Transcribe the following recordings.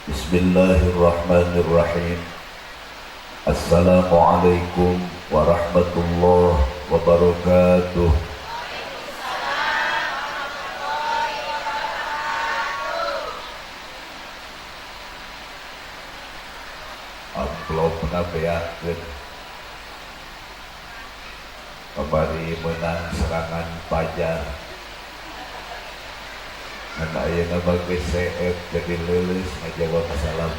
Bismillahirrahmanirrahim. Assalamualaikum warahmatullahi wabarakatuh. Amplop nabeakeun kamari menang serangan Fajar. Dan ayeuna bage CF jadi leuleus ngajawab salam.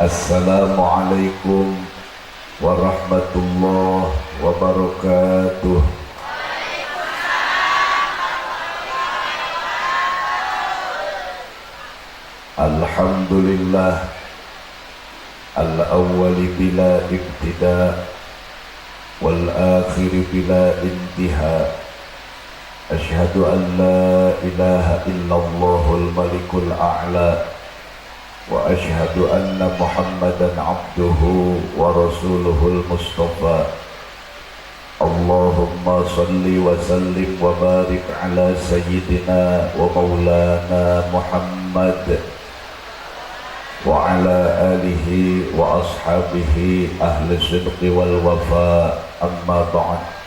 Assalamualaikum warahmatullahi wabarakatuh. Alhamdulillah al-awwali bila ibtida wal akhiri bila intiha. Asyhadu an la ilaha illallahul malikul a'la wa asyhadu anna Muhammadan abduhu wa rasuluhul mustafa. Allahumma salli wa sallim wa barik ala sayyidina wa maulana Muhammad wa ala alihi wa ashabihi ahli sidqi wal wafa. Amma ba'd.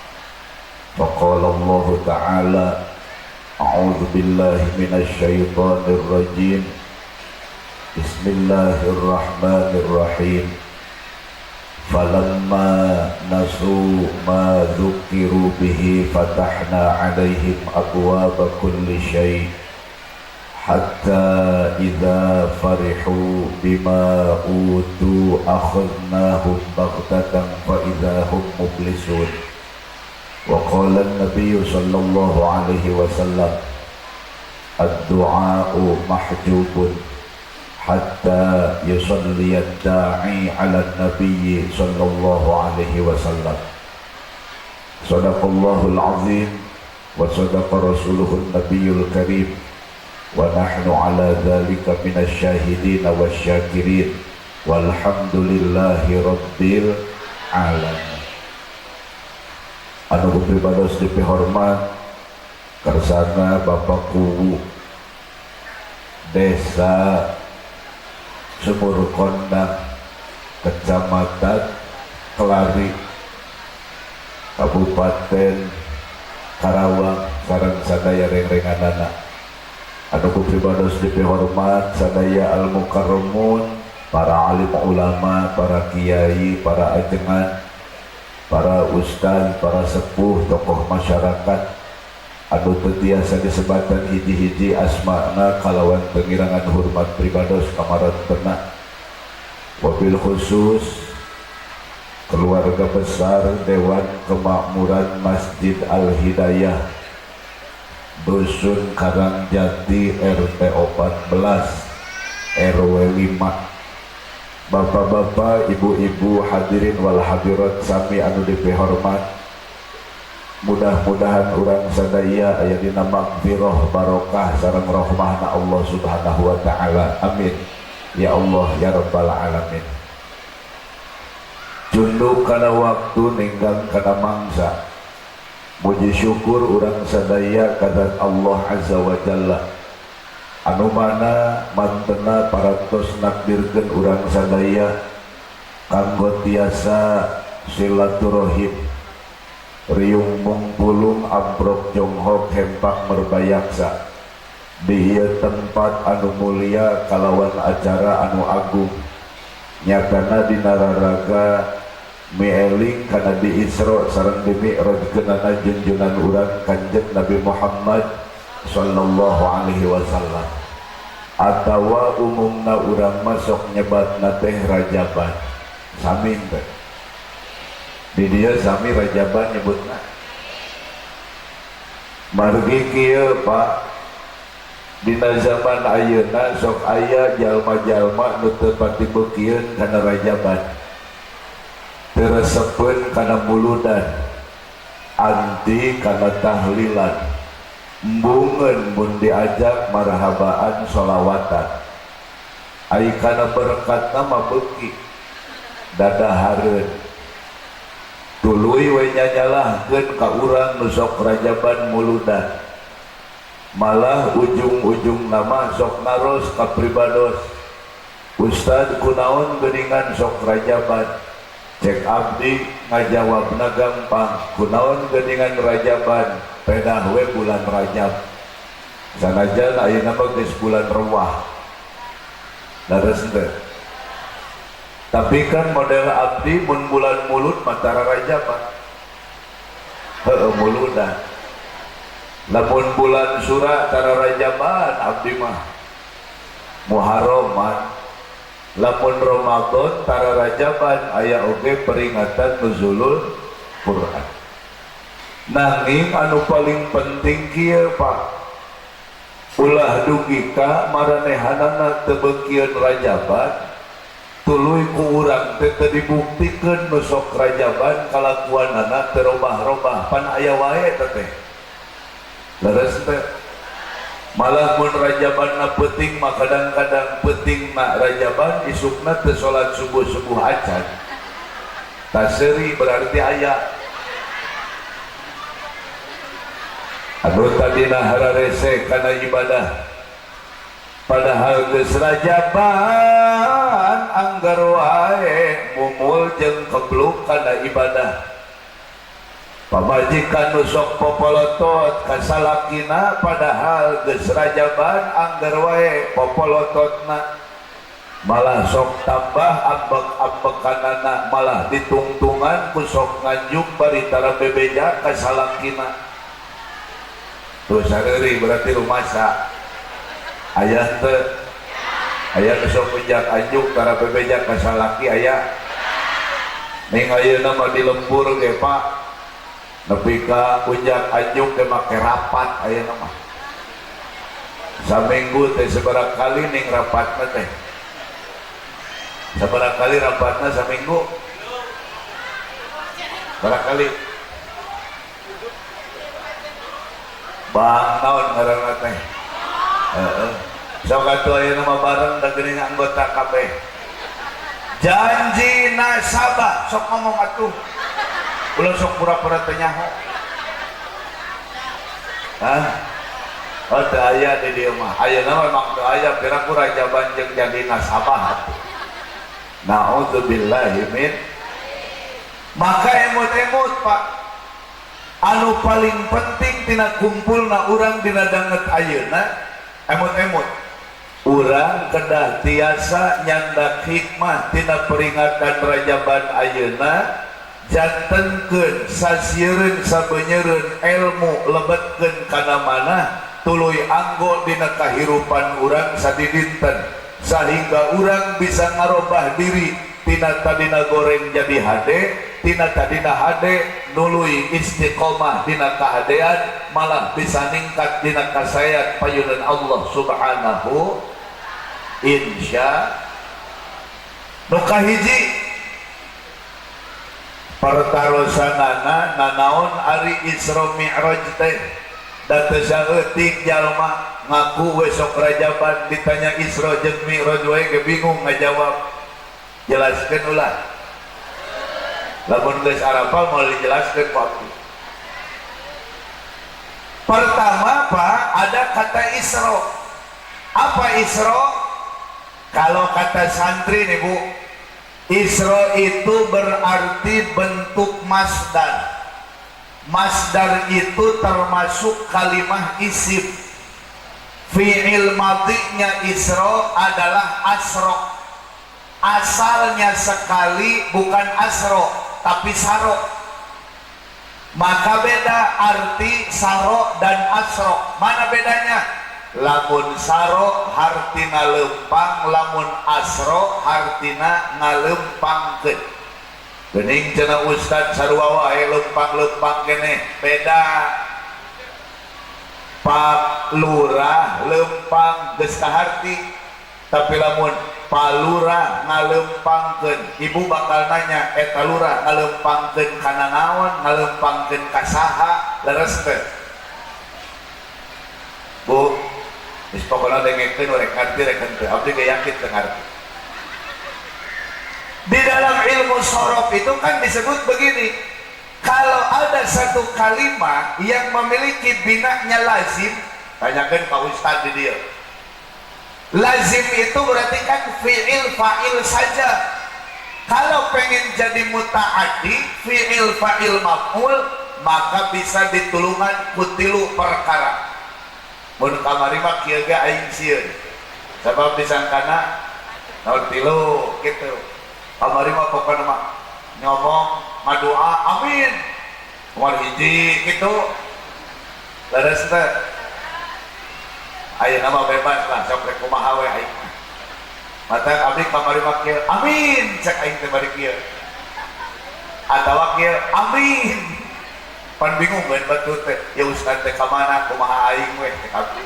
Faqala Allah ta'ala a'udzu billahi minasy syaithanir rajim. Bismillahirrahmanirrahim. Falamma nasu ma dzukiru bihi fatahna 'alaihim abwaaba kulli syai' hatta idza farihu bima utu akhadnahum baghtatan fa idza hum mublisun. Wa qala an-nabiy sallallahu alaihi wasallam ad-du'a'u mahjubun hatta yusalli ad-da'i 'ala an-nabiy sallallahu alaihi wasallam. Sadaqallahul azim wa sadaqa rasuluhun nabiyyul karim wa nahnu ala dzalika minasy syahidin wasyakirin walhamdulillahi rabbil alamin. Anu pribados dipihormat karsana Bapak Kuwu Desa Sumur Kondang, Kecamatan Kelari, Kabupaten Karawang, sareng sadaya reng-renganana. Anu pribados dipihormat sadaya al-mukarramun, para alim ulama, para kiai, para ajengan, para ustaz, para sepuh, tokoh masyarakat anu teu tiasa disebatan hiji-hiji asmana kalawan pengirangan hormat pribados kamaranteuna. Wabil khusus keluarga besar Dewan Kemakmuran Masjid Al-Hidayah Dusun Karangjati RT 14 RW 5. Bapak-bapak, ibu-ibu, hadirin wal hadirat sami anu dipihormat, mudah-mudahan urang sadaya aya dina magfirah barokah sareng rahmahna Allah Subhanahu wa taala. Amin ya Allah ya rabbal alamin. Cunduk kana waktu ninggang kana mangsa, muji syukur urang sadaya kadat Allah azza wa jalla anu mana mantena parantos nakdirkeun urang sadaya kanggo tiasa silaturahim riung mungpulung amprok jonghok hempak merbayaksa di ieu tempat anu mulia kalawan acara anu agung nyatana dina raraga mieling kana di Isra sareng di Mi'raj keunana junjungan urang Kanjeng Nabi Muhammad sallallahu alaihi wasallam, atawa umumna urang masuk nyebatna teh Rajaban sami teh di dia sami Rajaban nyebutna. Margi kieu Pak, dina zaman ayeuna sok aya jalma-jalma nu teu pati beukieun kana Rajaban, teu resepeun kana muludan, anti kana tahlilan, embungeun mun diajak marhabaan sholawatan, ai kana berkatna mah beuki dadahareun tuluy we nyanyalahkeun ka urang nu sok Rajaban muludan, malah ujung-ujung ujung nama sok naros kapribados Ustad kunaon geuningan sok rajaban cek abdi ngajawabna gampang kunaon geuningan rajaban pedah we bulan Rajab sanajan ayeuna mah geus bulan Rewah dados teh tapi kan model abdi mun bulan mulut matara rajaban heueuh muludan lamun bulan Sura tara rajaban abdi mah Muharraman lamun Ramadan tara rajaban aya oge peringatan nuzulul Quran nanging anu paling penting kieu Pak ulah dugi ka maranehanana teu beukieun rajaban tuluy ku urang teh teu dibuktikeun nu sok rajaban kalakuanana teu robah-robah pan aya wae teh leres teh malah mun rajabanna penting mah kadang-kadang penting na rajaban isukna teu salat subuh acan taseri berarti aya anu tadina hararese kana ibadah padahal geus rajaban anggar wae mumul jeung kebluk kana ibadah pamajikan nu sok popolotot kasalakina padahal geus rajaban anggar wae popolototna malah sok tambah ambek-ambekanana malah ditungtungan ku sok nganjuk bari tara bebeja kasalakina tuh sareuri berarti rumasa aya teu aya nu sok menjak anjuk tara bebeja kasalaki aya ning ayeuna mah di lembur ge Pak nepi ka unjak anjuk teh make rapat ayeuna mah saminggu teh sabaraha kali ning rapatna teh sabaraha kali rapatna saminggu sabaraha kali bang naon ngaranna teh heeh sok atuh ayeuna mah bareng da geuning anggota kabeh janji nasabah sok ngomong atuh ulah sok pura-pura tenyaho hah oh teu aya di dieu mah ayeuna memang teu aya kira ku rajaban jeung jadi nasabah naudzubillahi min maka emut-emut Pak anu paling penting tina kumpulna urang dina danget ayeuna emut-emut urang kedah tiasa nyandak hikmah tina peringatan rajaban ayeuna jantenkeun sasiereun sabeunyereun ilmu lebetkeun kana manah tuluy anggo dina kahirupan urang sadidinten sehingga urang bisa ngarobah diri tina tadina goreng jadi hade tina tadina hade nuluy istiqomah dina kahadean malah bisa ningkat dina kasayan payunan Allah subhanahu insya nu kahiji pertarosanana nanaon ari Isra Mi'raj teh da teu saeutik jalma ngaku we sok rajaban ditanya Isra jeung Mi'raj we ge bingung ngajawab jelaskeun ulah lamun geus arapal mau dijelaskeun Pak pertama Pak ada kata Isra apa Isra kalau kata santri nih Bu Isra itu berarti bentuk masdar. Masdar itu termasuk kalimah isim. Fi'il madhinya Isra adalah asro. Asalnya sekali bukan asro, tapi saro. Maka beda arti saro dan asro. Mana bedanya? Lamun saro hartina lempang, lamun asro hartina ngalempangkeun. Geuning cenah Ustad sarua wae lempang-lempang keneh beda. Pak lurah lempang geus kaharti, tapi lamun palurah ngalempangkeun, ibu bakal nanya eta lurah ngalempangkeun kana naon, ngalempangkeun ka saha, leres teh? Bu, geus pokona dengekeun rek ngarti rek henteu, abdi ge yakin teu ngarti. Di dalam ilmu sorof itu kan disebut begini, kalau ada satu kalimat yang memiliki binanya lazim, tanyakan Pak Ustadz di dia. Lazim itu berarti kan fi'il fa'il saja. Kalau pengen jadi muta'addi fi'il fa'il maf'ul, maka bisa ditulungan kutilu perkara. Mun kamari mah kieu ge aing sieun. Sabab disangkana naon tilu gitu. Kamari mah pokona mah ngomong ngadoa amin. Umar hiji gitu. Leres teh. Aya nama bebas lah sok rek kumaha we aing. Mata abdi kamari mah kieu amin cek aing teh bari kieu. Atawa kieu amin. Pan bingung kan batu teh ya Ustaz teh ka mana kumaha aing we teh abdi.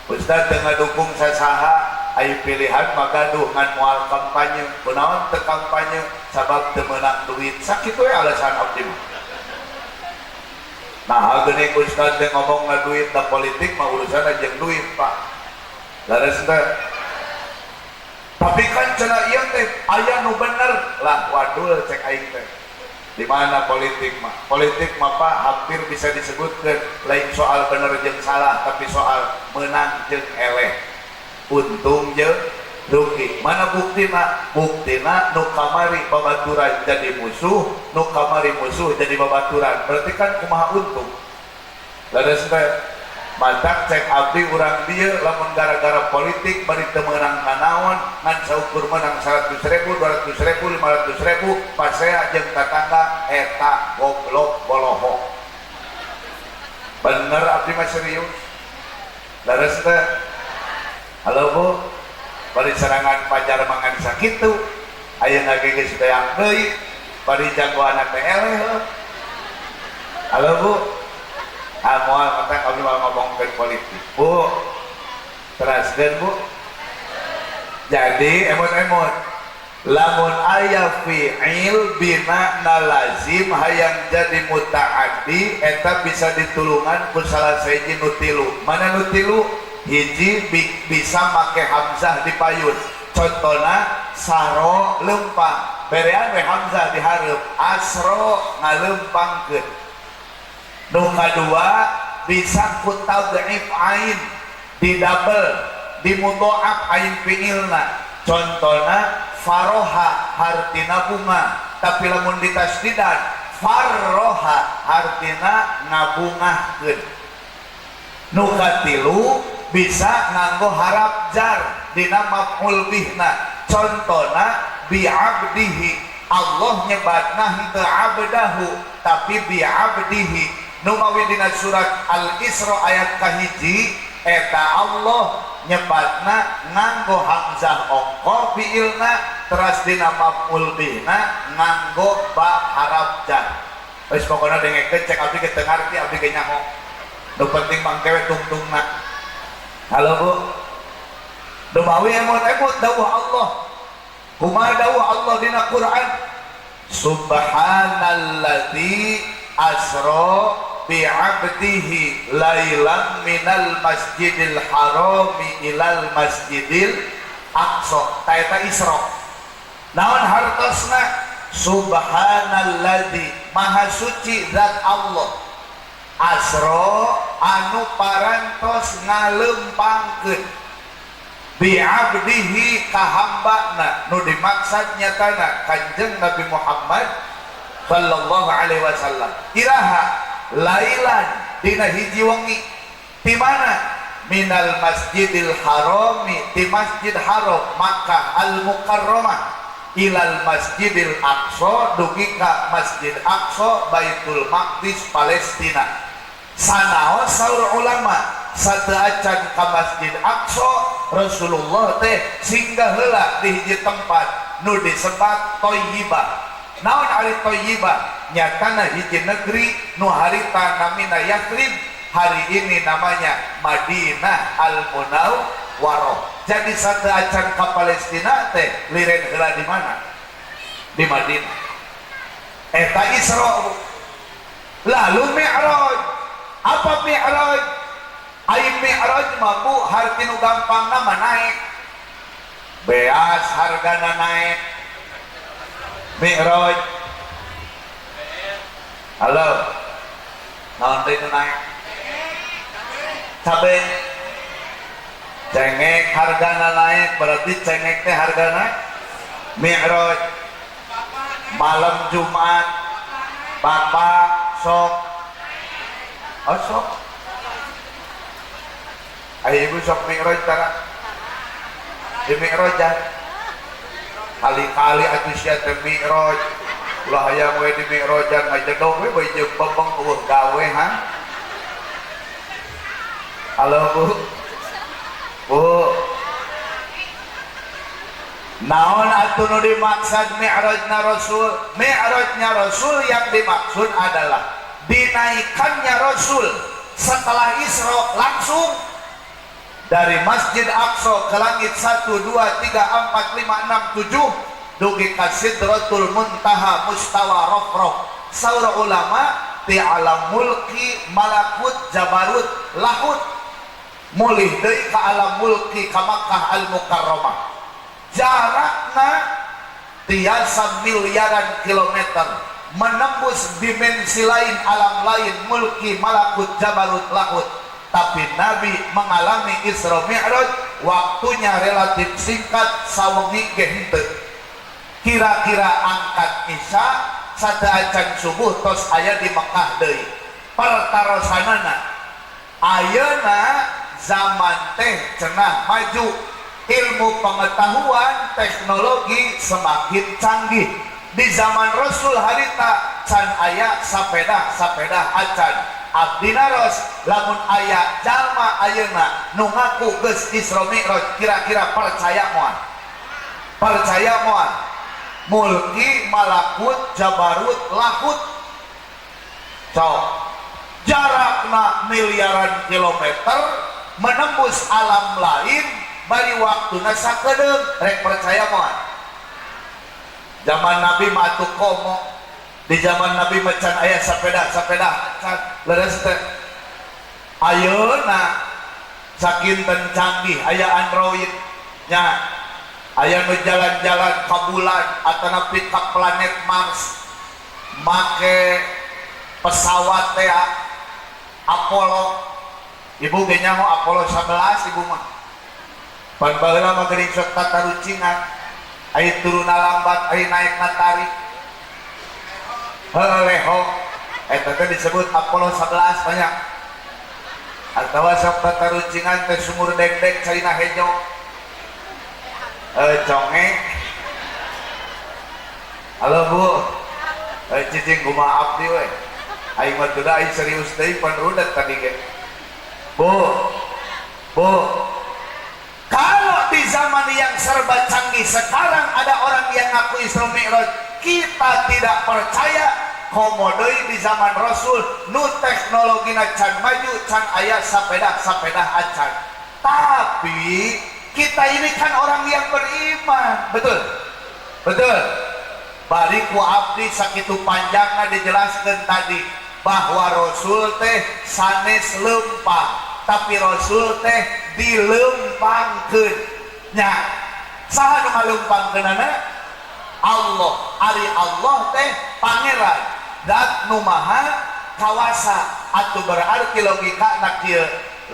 Ustaz teh ngadukung sasaha aya pilihan magaduh ngan moal kampanye kunaon teu kampanye sabab teu meunang duit sakitu we alasan abdi. Nah geuning Ustaz teh ngomong na duit da politik mah urusan jeung duit Pak. Laras teh tapi kan cenah ieu teh aya nu bener lah wadul cek aing teh. Di mana politik mah? Politik mah Pak hampir bisa disebutkan lain soal bener jeung salah, tapi soal menang jeung eleh, untung jeung rugi. Mana buktina? Buktina nu kamari babaturan jadi musuh, nu kamari musuh jadi babaturan. Berarti kan kumaha untung. Laras teh matak cek abdi urang dieu lamun gara-gara politik bari teu meunang nanaon ngan saukur menang 100.000, 200.000, 500.000 pasea jeung tatangga eta goblok boloho. Bener abdi mah serius. Laras teh halo Bu, bari serangan pajar mangan sakitu ayeuna ge geus beang deui bari jagoan teh eleh. Halo Bu, moal mata kami mau ngomongkeun politik. Bu, teraskeun Bu. Jadi emot-emot lamun aya fi'il bina na lazim hayang jadi muta'addi eta bisa ditulungan ku salah sahiji nu tilu. Mana nu tilu? Hiji bisa make hamzah dipayun. Contona saro lempang. Berean we hamzah dihareup, asro ngalempangkeun. Nu kadua bisa ku tad'if ain di double di mudha'af ain fi'ilna. Contona faroha hartina bunga, tapi lamun ditasdidan farroha hartina ngabungahkeun. Nu katilu bisa nganggo harap jar dina maf'ul bihna. Contona bi'abdihi, Allah nyebatna henteu abdahu tapi bi'abdihi. Nu mawi dina surat Al-Isra ayat kahiji eta Allah nyebatna nganggo hamzah ongko fiilna teras dina maf'ul bihna nganggo ba harap jar. Wis pokona dengekeun cek abdi ge teu ngarti abdi ge nyaho. Nu penting mangkewe tungtungna. Halo Bu. Nu mawi emot-emot dawuh Allah. Kumaha dawuh Allah dina Quran? Subhanalladzi asra bi'abdihi lailan minal masjidil harami ilal masjidil aqsa. Taeta Isra. Naon hartosna? Subhanalladzi maha suci zat Allah. Asra anu parantos ngalempangkeun bi'abdihi ka hambana nu dimaksud nyatana Kanjeng Nabi Muhammad sallallahu alaihi wasallam. Iraha lailan dina hiji wengi di mana? Minal masjidil harami, di masjid haram Makkah al Mukarramah, ilal masjidil aqsa dugi ka masjid aqsa Baitul Maqdis Palestina. Sanaos saur ulama sateuacan ka masjid aqsa Rasulullah teh singgah heula di hiji tempat nu disebat Thayyibah. Naon ari Thayyibah? Nyatana hiji negeri nu harita namina Yathrib, hari ini namanya Madinah Al-Munawwarah. Jadi sateuacan ka Palestina teh liren heula di mana? Di Madinah. Eta Isra. Lalu Mi'raj. Apa Mi'raj? Ai Mi'raj mah Bu harti nu gampang nama naik. Beas hargana naik. Mi'raj. Halo. Naon teh naik? cabe cengek hargana naik berarti cengek teh hargana Mi'raj malam Jumat bapak sok sok ayo ibu sok Mi'raj tara di Mi'rajan kali-kali atuh sia teh Mi'raj ulah hayang we di Mi'rajan ngajedog we jeung bebeng eueuh gawe ha. Halo Bu. Bu. Naon atuh nu dimaksud Mi'rajna Rasul? Mi'rajnya Rasul yang dimaksud adalah dinaikannya Rasul setelah Isra langsung dari Masjid Aqsa ke langit 1, 2, 3, 4, 5, 6, 7 dugi ka Sidratul Muntaha mustawa rafraf. Saura ulama ti alam mulki malakut jabarut lahut mulih deui ka alam mulki ka Makkah al-Mukarramah. Jarakna tiasa miliaran kilometer menembus dimensi lain alam lain mulki malakut jabarut lahut. Tapi Nabi mengalami Isra Mi'raj waktunya relatif singkat sawengi ge henteu. Kira-kira angkat Isya sadaacan subuh tos aya di Mekah deui. Pertarosanana ayeuna zaman teh cenah maju, ilmu pengetahuan teknologi semakin canggih. Di zaman Rasul harita can aya sapeda acan abdi naros lamun aya jalma ayeuna nu ngaku geus Isra Mi'raj kira-kira percaya moal mulki malakut jabarut lahut sok jarakna miliaran kilometer menembus alam lain bari waktuna sakedeung rek percaya moal. Zaman Nabi mah atuh komo, di zaman Nabi macan aya sapeda can leres teh. Ayeuna sakinten canggih aya Android nya, aya nu jalan-jalan ka bulan atawa nepi ka planet Mars make pesawat teh Apollo. Ibu ge nyaho Apollo 11 ibu mah. Pan baheula mah geuning sok tatarucingan, aya turuna lambat, aya naikna tarik. Leho eta teh disebut Apollo 11 banyak. Atawa sok tatarucingan teh sumur deg-deg carina hejo. Congeng. Halo Bu. Cicing kumaha abdi we. Aing mah teu da aing serius deui pan rudet tadi ge. Bu. Kalau di zaman yang serba canggih sekarang ada orang yang ngaku Isra Mi'raj, kita tidak percaya. Komodoi di zaman Rasul nu teknologina can maju can aya sapeda acan. Tapi kita ini kan orang yang beriman, betul. Bari ku abdi sakitu panjangna dijelaskeun tadi bahwa Rasul teh sanes lempang, tapi Rasul teh dilempangkeun nya. Saha nu ngalempangkeunana? Allah. Ari Allah teh pangeran zat nu maha kawasa. Atuh berarti logikana kieu,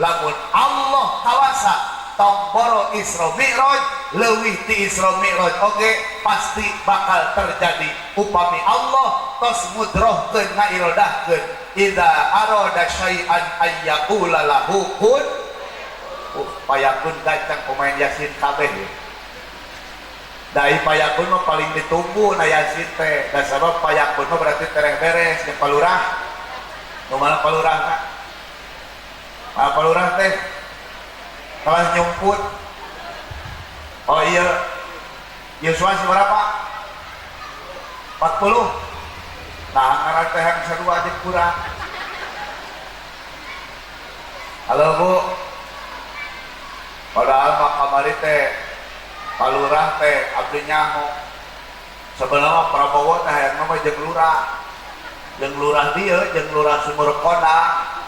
lamun Allah kawasa tomboro Isra Mi'raj leuwih ti Isra Mi'raj oge pasti bakal terjadi. Upami Allah tos mudrohkeun ngairodahkeun idza arada syai'an ayyaqula lahu kun payakun gancang pemain Yasin kabeh. Dai payakun mah paling ditunggu na Yasin teh. Da sabab payakun mah berarti tereh beres jeung palurah. Nu mana palurahna? Palurah teh kelas nyumput. Oh iya, Yosua seberapa? 40. Nah ngaran teh yang sarua aja kurang. Halo Bu. Padahal mah kamari teh palurah teh abdi nyaho. Sebenarnya Prabowo teh hayang mah jeung lurah. Jeung lurah dieu jeung lurah Sumur Kodang.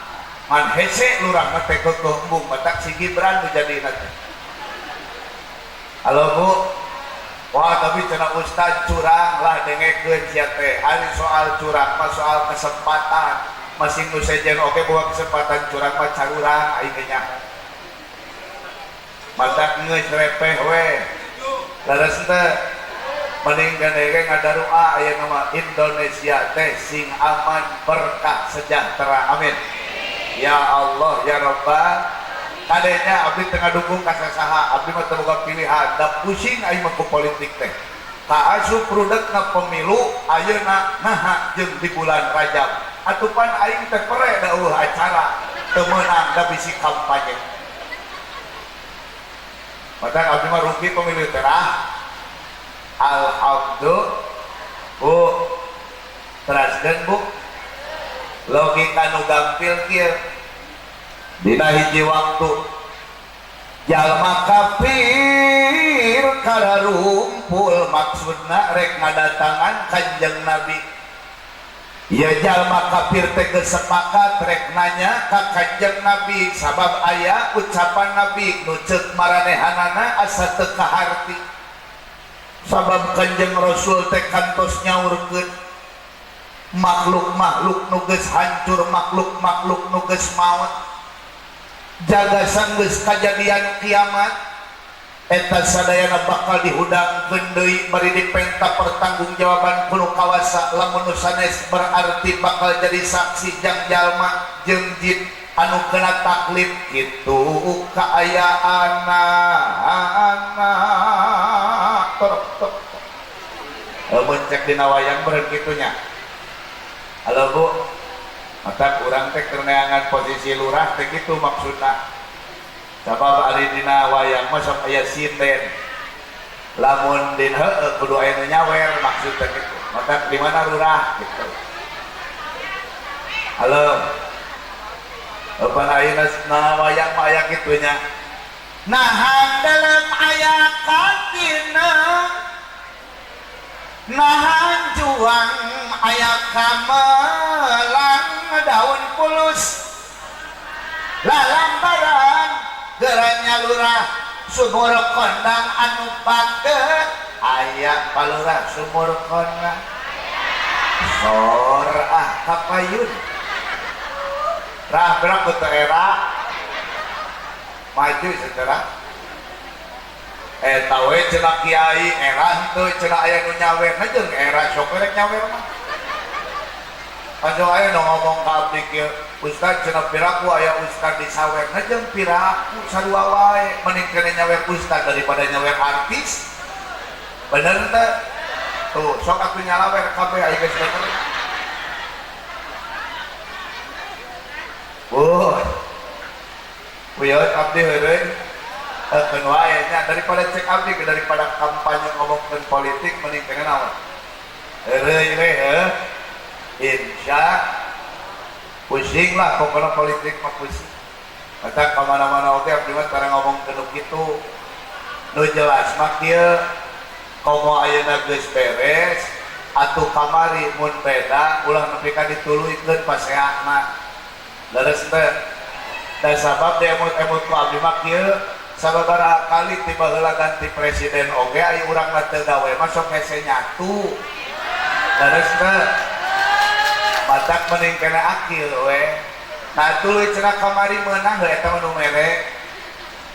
Man hese lurah mah teh keumbung batak si Gibran nu jadi teh. Halo Bu. Wah tapi cenah Ustaz curang lah dengekeun sia teh. Ari soal curang mah soal kesempatan. masing nu sejen oke buat kesempatan curang mah carurang aing nya mata geus repeh we leres teh mending ganege ngadarua aya nama Indonesia teh sing aman berkah sejahtera amin ya Allah ya Rabbal kadenya abdi tengah dukung ka saha abdi mah teu boga pilihan da pusing aing mah ku politik teh kaasup rudetna pemilu ayeuna naha jeung di bulan Rajab atupan aing teh pere da acara teu meunang da bisi kampanye mata abdi mah rugi pemilu teh alhamdulillah bu teraskeun bu logika nu gampil kieu dina hiji waktu jalma kafir kararumpul maksudna rek ngadatangan Kanjeng Nabi ya jalma kafir teh geus sepakat rek nanya ka Kanjeng Nabi sabab aya ucapan Nabi nu ceuk maranehanana asa teu kaharti sabab Kanjeng Rasul teh kantos nyaurkeun makhluk-makhluk nu geus hancur makhluk-makhluk nu geus maot jaga sanggeus kajadian kiamat eta sadayana bakal dihudangkeun deui bari dipenta pertanggungjawaban kuno kawasa lamun nu sanes berarti bakal jadi saksi jang jalma jeung jin anu kena taklif kitu kaayaanna mencek dina wayang beureun kitunya halo bu mata kurang teh keneangan posisi lurah teh gitu maksudna sabab ari dina wayang mah sok aya sinden lamun din heueuh kudu aya nu nyawer maksudna gitu mata di mana lurah gitu halo apa ayeuna wayang mah aya kitunya nahan dalam ayat katina nahan juang ayat kamelang daun pulus lalambaran geranya lurah sumur kondang anu paket aya palurah sumur kondang sor kapayun rah berak betul era maju setelah tawe cenah kiai era henteu cenah aya nu nyawerna jeung era sok rek nyawer mah panjang aya nu ngomong ka abdi kieu ustad cenah piraku aya ustad di sawerna jeung piraku sarua wae mending kene nyawer ustad daripada nyawer artis bener teh tuh sok atuh nyalawer kabeh aya geus bener Buyut abdi heureun kedua ayatnya daripada cek abdi daripada kampanye ngomongkeun politik mending kena naon heureuy we insya pusing lah pokoknya politik mah pusing mata kamana-mana oke abdi mah bareng ngomongkeun kitu nu jelas mah kieu komo ayeuna geus beres atuh kamari mun beda ulah nepi ka dituluykeun paseakna leres teh dan sabab dia emut-emut ku abdi mah kieu sababaraha kali tiba heula ganti presiden oge aya urang teu gawe mah sok hese nyatu leres teh matak mending kena akil we nah tuluy cenah kamari meunang heuh eta nu mere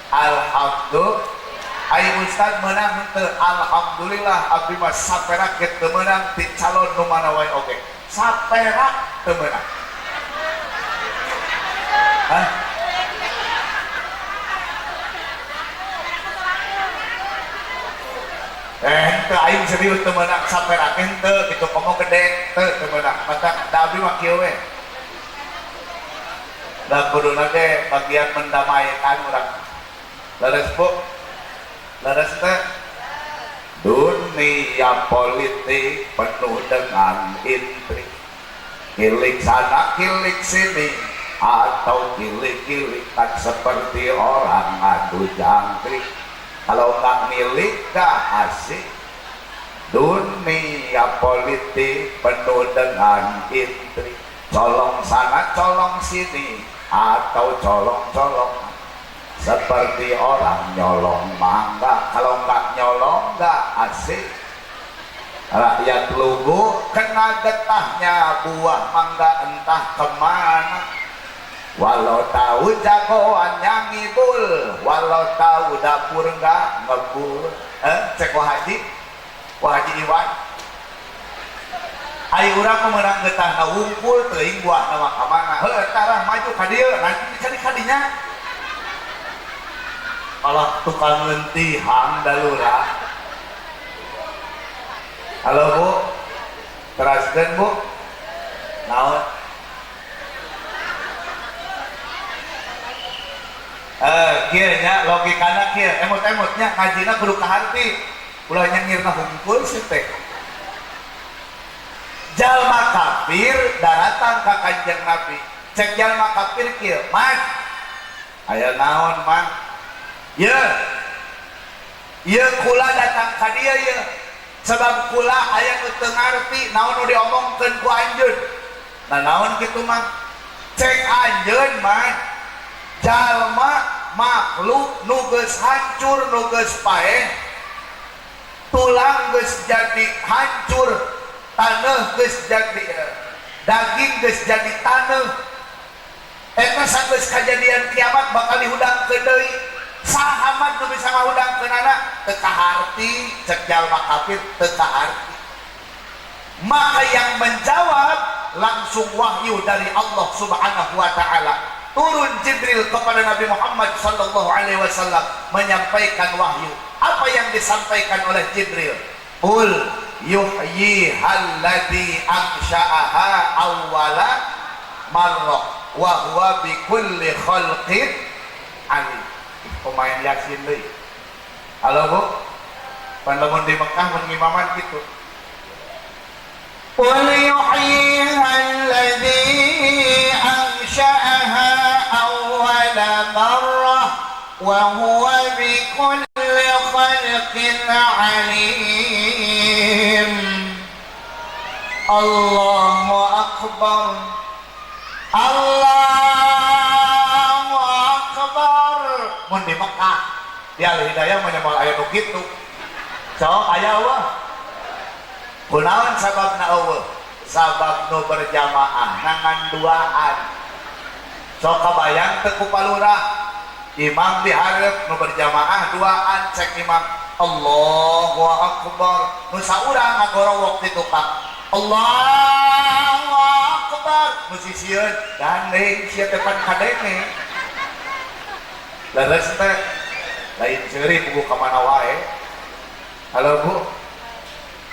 alhamdulillah ai ustad meunang henteu alhamdulillah abdi mah saperak ge teu meunang ti calon nu mana wae oge saperak teu meunang hah henteu aing serius teu meunang saperak henteu kitu komo gede teu meunang mata da abdi mah kieu we da kuduna ge bagian mendamaikan urang leres bu leres teh dunia politik penuh dengan intrik kilik sana kilik sini atau kilik-kilik tak seperti orang adu jangkrik kalau nggak milik gak asik dunia politik penuh dengan intrik colong sana colong sini atau colong-colong seperti orang nyolong mangga kalau nggak nyolong nggak asik rakyat lugu kena getahnya buah mangga entah kemana. Walau tahu jagoannya ngibul, walau tahu dapur nggak ngebul. Cek Haji Iwan. Ayo urang memenang getahna wungkul teuing buah nama kamana. Tarah maju ka dieu, nanti dicari kadinya. Kalau tukang lentihang dalura. Halo Bu, teraskeun Bu. Naon? Kieu nya logikana kieu, emot-emotnya ngajina kudu kaharti. Ulah nyengirna hungkul sih teh. Jalma kafir datang ka Kanjeng Nabi. Cek jalma kafir kieu, "Man, aya naon, Man?" "Ye. Ye kula datang ka dieu ye. Sebab kula aya nu teu ngarti naon nu diomongkeun ku anjeun." "Nah, naon kitu, Man?" "Cek anjeun, Man, jalma makhluk nu geus hancur, nu geus paeh, tulang geus jadi hancur, taneuh geus jadi daging geus jadi taneuh. Eta sageus kajadian kiamat bakal dihudangkeun deui. Saha nu bisa ngahudangkeunana? Teu kaharti." Cek jalma kafir, teu kaharti. Maka yang menjawab langsung wahyu dari Allah Subhanahu wa taala. Turun Jibril kepada Nabi Muhammad sallallahu alaihi wasallam menyampaikan wahyu. Apa yang disampaikan oleh Jibril? Qul yuhyi alladzi ansha'aha awwala marrah wa huwa bikulli khalqin alim. Pemain Yasin deui. Halo Bu. Pan lamun di Mekah mun ngimaman kitu. Qul yuhyi alladzi ansha'aha awwala marrah wa huwa bikulli khalqin alim. Allahu akbar. Allahu akbar. Mun di Mekah di Al Hidayah menyebut aya nu kitu. Sok aya eueuh. Kunaon sababna eueuh? Sabab nu berjamaah nangan duaan. Sok kabayang teu ku palurah. Imam dihareup nu berjamaah duaan cek imam Allahu akbar. Nu saurang ngagorowok di tukang Allahu akbar. Nu sisieun gandeng sia teh pan kadenge. Leres teh lain ceuri buku ka mana wae. Halo Bu.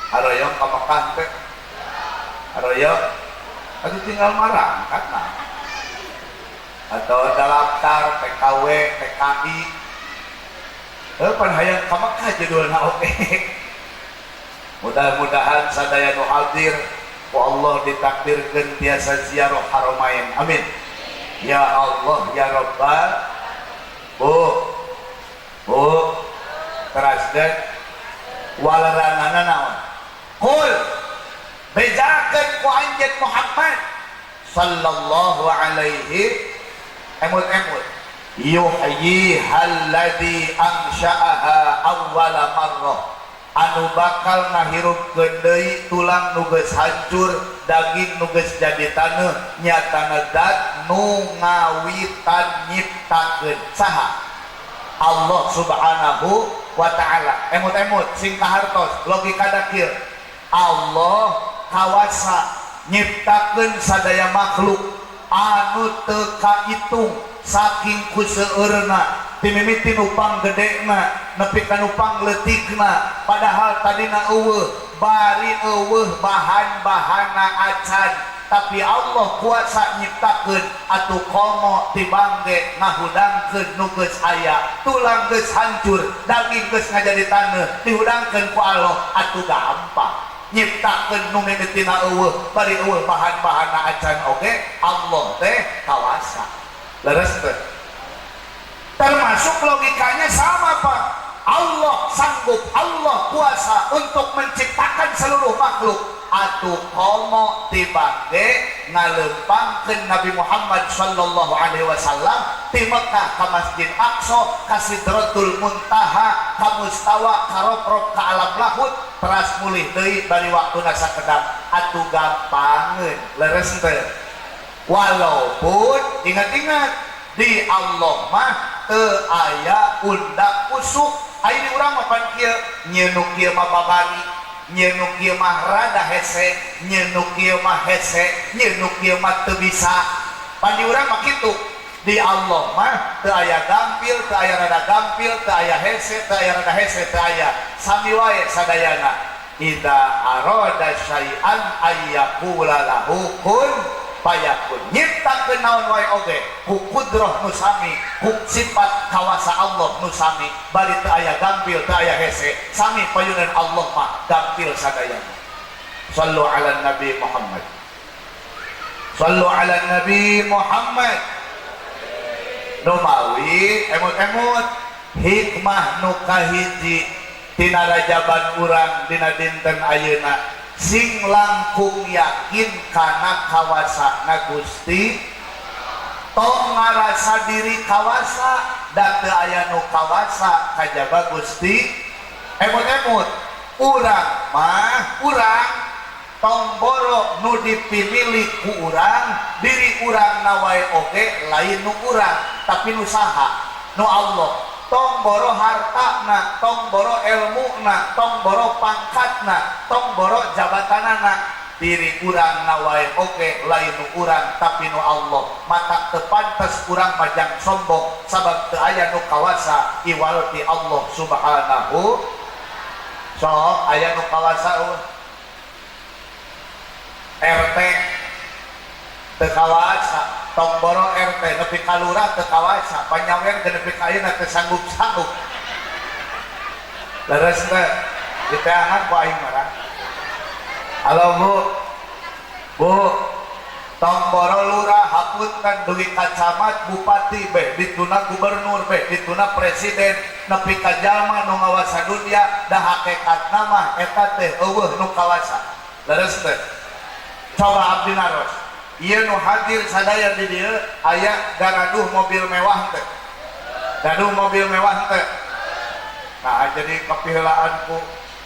Haroyong ka Mekah teh. Haroyong. Atuh tinggal marangkat nah. Atau daftar PKW, PKI. Pan hayang ka Mekah judulna oke. Mudah-mudahan sadaya nu hadir ku Allah ditakdirkeun tiasa ziarah haramain. Amin. Ya Allah ya Rabbal. Bu. Teraskeun walaranana naon? Qul bejakeun ku anjeun Muhammad sallallahu alaihi emut yuhyi alladzi ansha'aha awwala marrah. Anu bakal ngahirupkeun deui tulang nu geus hancur, daging nu geus jadi taneuh, nyatana zat nu ngawitan nyiptakeun. Saha? Allah Subhanahu wa ta'ala. Emut-emut sing kahartos logika kieu. Allah kawasa nyiptakeun sadaya makhluk anu teu kahitung saking kuseueurna, ti mimiti nupang gedena nepi ka nupang leutikna, padahal tadina eueuh bari eueuh bahan-bahanna acan, tapi Allah kuasa nyiptakeun atuh komo tibangge ngahudangkeun nu geus aya, tulang geus hancur, daging geus ngajadi taneuh, dihudangkeun ku Allah atuh gampang. Nyiptakeun nu mimitina eueuh bari eueuh bahan-bahanna acan oge, Allah teh kawasa. Leres teh. Termasuk logikanya sama Pak. Allah sanggup, Allah kuasa untuk menciptakan seluruh makhluk. Atuh komo tibangge ngalempangkeun Nabi Muhammad sallallahu alaihi wasallam ti Mekah ka Masjid Aqsa, ka Sidratul Muntaha, ka Mustawa, ka Rob ka alam lahut, teras mulih deui bari waktuna sakedap atuh gampangeun leres teu. Walaupun ingat-ingat di Allah mah teu aya undak usuk. Ayeuna urang mah pan kieu nyeunu kieu mah babari, nyeunu kieu mah rada hese, nyeunu kieu mah hese, nyeunu kieu mah teu bisa. Pan di urang mah kitu. Di Allah mah teu aya gampil, teu aya rada gampil, teu aya hese, teu aya rada hese, teu aya sami wae sadayana. Idza arada syai'an ayyaqula lahu kun fayakun. Nyiptakeun naon wae oge ku kudrah nu sami, ku sifat kawasa Allah nu sami, bari teu aya gampil, teu aya hese, sami payunan Allah mah gampil sadayana. Shallu ala Nabi Muhammad. Shallu ala Nabi Muhammad. Numawi emut-emut hikmah nu kahiji tina rajaban urang dina dinten ayeuna sing langkung yakin kana kawasana Gusti tong ngarasa diri kawasa dan teu aya nu kawasa kajaba Gusti. Emut-emut urang mah urang tong boro nu dipilih ku urang diri urang nawae oge lain nu urang tapi nu saha nu Allah. Tong boro hartana, tong boro ilmuna, tong boro pangkatna, tong boro jabatanana, diri urang nawae oge lain nu urang tapi nu Allah. Mata teu pantes urang majang sombong sabab teu aya nu kawasa iwal ti Allah subhanahu. Sok aya nu kawasa RT teu kawasa, tong boro RT nepi ka lurah teu kawasa, panyawer ge nepi ka ayeuna teu sanggup-sanggup. Leres teh diteangan ku aing mah. Halo Bu. Bu, tong boro lurah hapunten dugi ka camat, bupati beh dituna gubernur beh dituna presiden nepi ka jalma nu ngawasa dunya da hakikatna mah eta teh eueuh nu kawasa. Leres teh. Coba abdi naros ieu nu hadir sadaya di dieu aya garaduh mobil mewah teh, gaduh mobil mewah teh. Nah jadi kepiheulaanku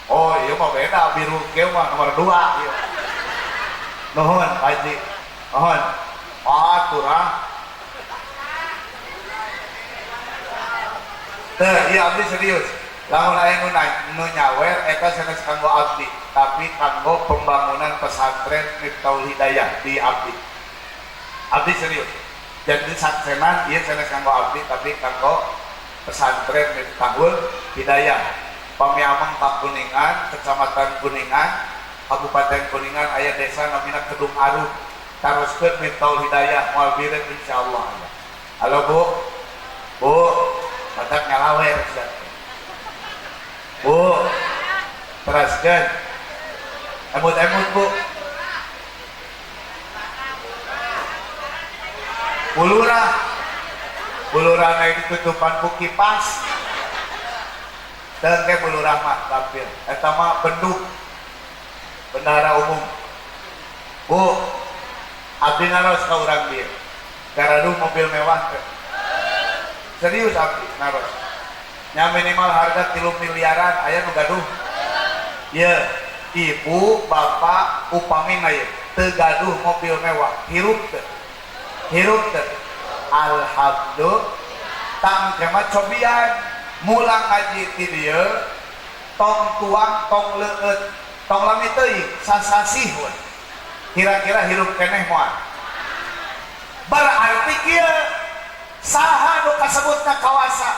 oh ieu mah beda biru kieu mah nomor 2 ieu. Nuhun Haji nuhun aturah teh ieu abdi serius. Lamun aya nu nyawer eta sanes kanggo abdi tapi kanggo pembangunan pesantren Miftahul Hidayah di abdi. Abdi serius. Jadi saksenan ieu sanes kanggo abdi tapi kanggo pesantren Miftahul Hidayah. Pamiamang ka Kuningan, Kecamatan Kuningan, Kabupaten Kuningan aya desa namina Kedung Aru. Taroskeun Miftahul Hidayah moal bireun insyaallah. Halo Bu. Bu, matak ngalawer sia. Bu, teraskan emut-emut Bu. Bulurah naik ditutupan ku kipas tengke bulurah mah tampil eta mah benduk bendahara umum. Bu, abdi naros ka urang dieu garaduh mobil mewah teh. Serius abdi naros nya minimal harga 3 miliaran aya nu gaduh. Ieu ibu bapak upami na ieu teu gaduh mobil mewah hirup teu alhamdulillah tang kema cobian mulang ngaji ti dieu tong tuang tong leueut tong lami teuing sasasih we kira-kira hirup keneh moal berarti kieu saha nu kasebutna kawasa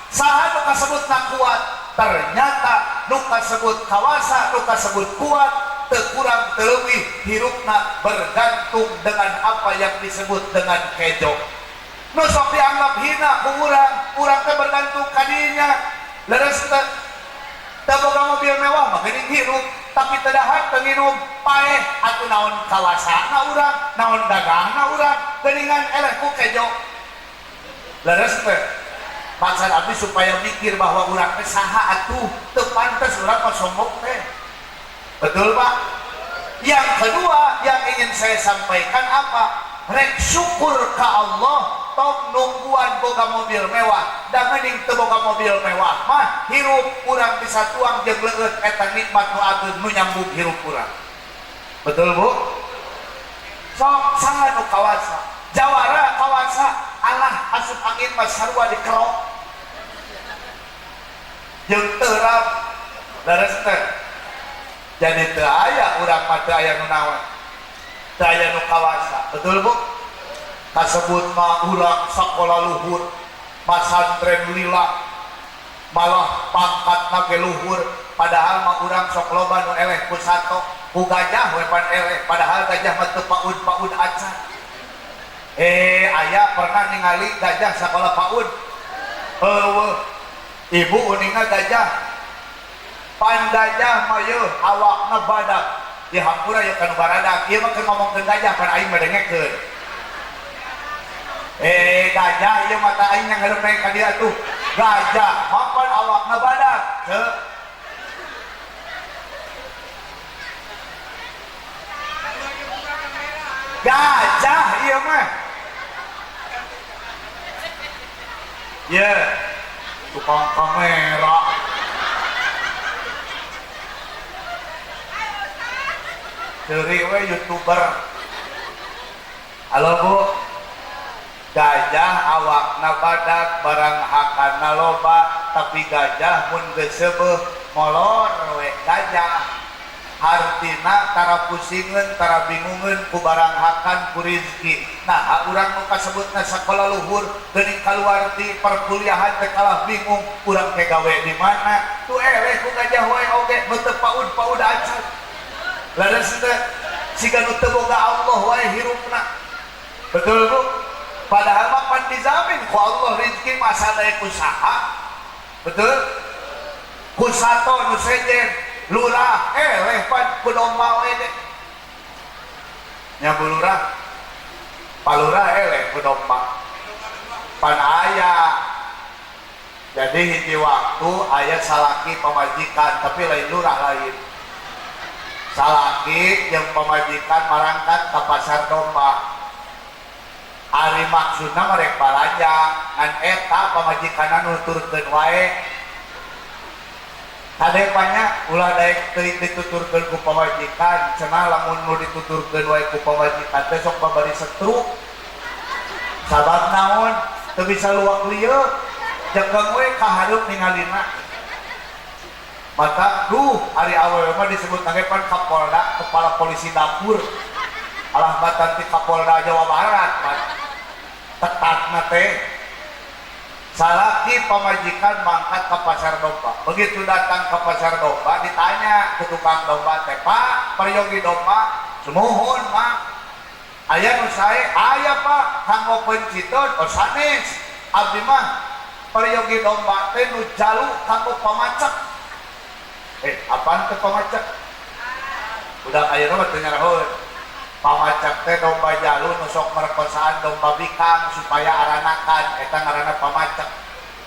saha nu kasebutna kuat ternyata nu kasebut kawasa nu kasebut kuat teu kurang teu leuwih hirupna bergantung dengan apa yang disebut dengan kejo nu sok dianggap hina ku urang teh bergantung ka dinya. Leres teh teu boga mobil mewah mah geuning hirup tapi teu dahar teu nginum paeh atuh naon kawasana urang naon dagangna urang geuningan eleh ku kejo. Leres teh maksud abdi supaya mikir bahwa urang teh saha atuh teu pantes urang mah sombong teh. Betul Pak? Yang kedua yang ingin saya sampaikan apa? Rek syukur ke Allah tong nungguan boga mobil mewah da mending teu boga mobil mewah mah hirup urang bisa tuang jeung leueut eta nikmat nu ageun nu nyambung hirup urang. Betul Bu? Sok sangat nu kawasa jawara kawasa alah asup angin mah sarua dikerok jeung teurap leres teh jadi teu aya urang mah teu aya nu naon teu aya nu kawasa. Betul Bu? Kasebut mah urang sakola luhur masantren lila malah pangkatna ge luhur padahal mah urang sok loba nu eleh ku sato ku gajah we pan eleh padahal gajah mah teu paud acan. Aya pernah ningali gajah sakola paud? Heueuh. Ibu uninga gajah pan gajah mah yeuh awakna badak di hampura ya kanu baradak ieu mah keur ngomongkeun gajah pan aing medengekeun. Gajah ieu mata aing yang hareup naik ka dieu tuh gajah mapan awakna badak teu gajah ieu mah ye tukang kamera ceuri we youtuber. Halo Bu, gajah awakna badak barang hakanna loba tapi gajah mun geus seubeuh molor we gajah hartina tara pusingeun tara bingungeun ku barang hakan ku rizki. Nah urang nu kasebutna sakola luhur geuning kaluarti perkuliahan teh kalah bingung urang teh gawe di mana tu eleh ku gajah wae oge teu paud acan leres teh siga nu teu boga Allah wae hirupna. Betul Bu? Padahal mah pan dijamin ku Allah rizki mah sadaya usaha. Betul? Ku sato nu sejen lurah eleh pan ku domba we deh nya Bu lurah palurah eleh ku domba pan aya. Jadi hiji waktu aya salaki pamajikan tapi lain lurah lain salaki yang pamajikan marangkat ke pasar domba. Ari maksudna merek balanja ngan eta pamajikanna nuturkeun wae kadepanya ulah daek teu dituturkeun ku pamajikan cenah lamun nu dituturkeun wae ku pamajikan teh sok babari setruk sabab naon teu bisa luak lieu jeung we kahareup ningalina maka ari awewe mah disebut nage pan Kapolda kepala polisi dapur alah batan ti Kapolda Jawa Barat tetatna teh salaki pamajikan mangkat ke pasar domba. Begitu datang ke pasar domba ditanya ke tukang domba teh, Pak peryogi domba semuhun Pak aya nu sae aya Pak kanggo pencitun oh sanes abdi mah peryogi domba teh nu jalu kanggo pamacek. Apaan teh pamacek? Udah ayeuna mah teu nyaraheun. Pamacak teh domba jalu nusok merkosaan domba bikang supaya aranakan eta ngaranna pamacak.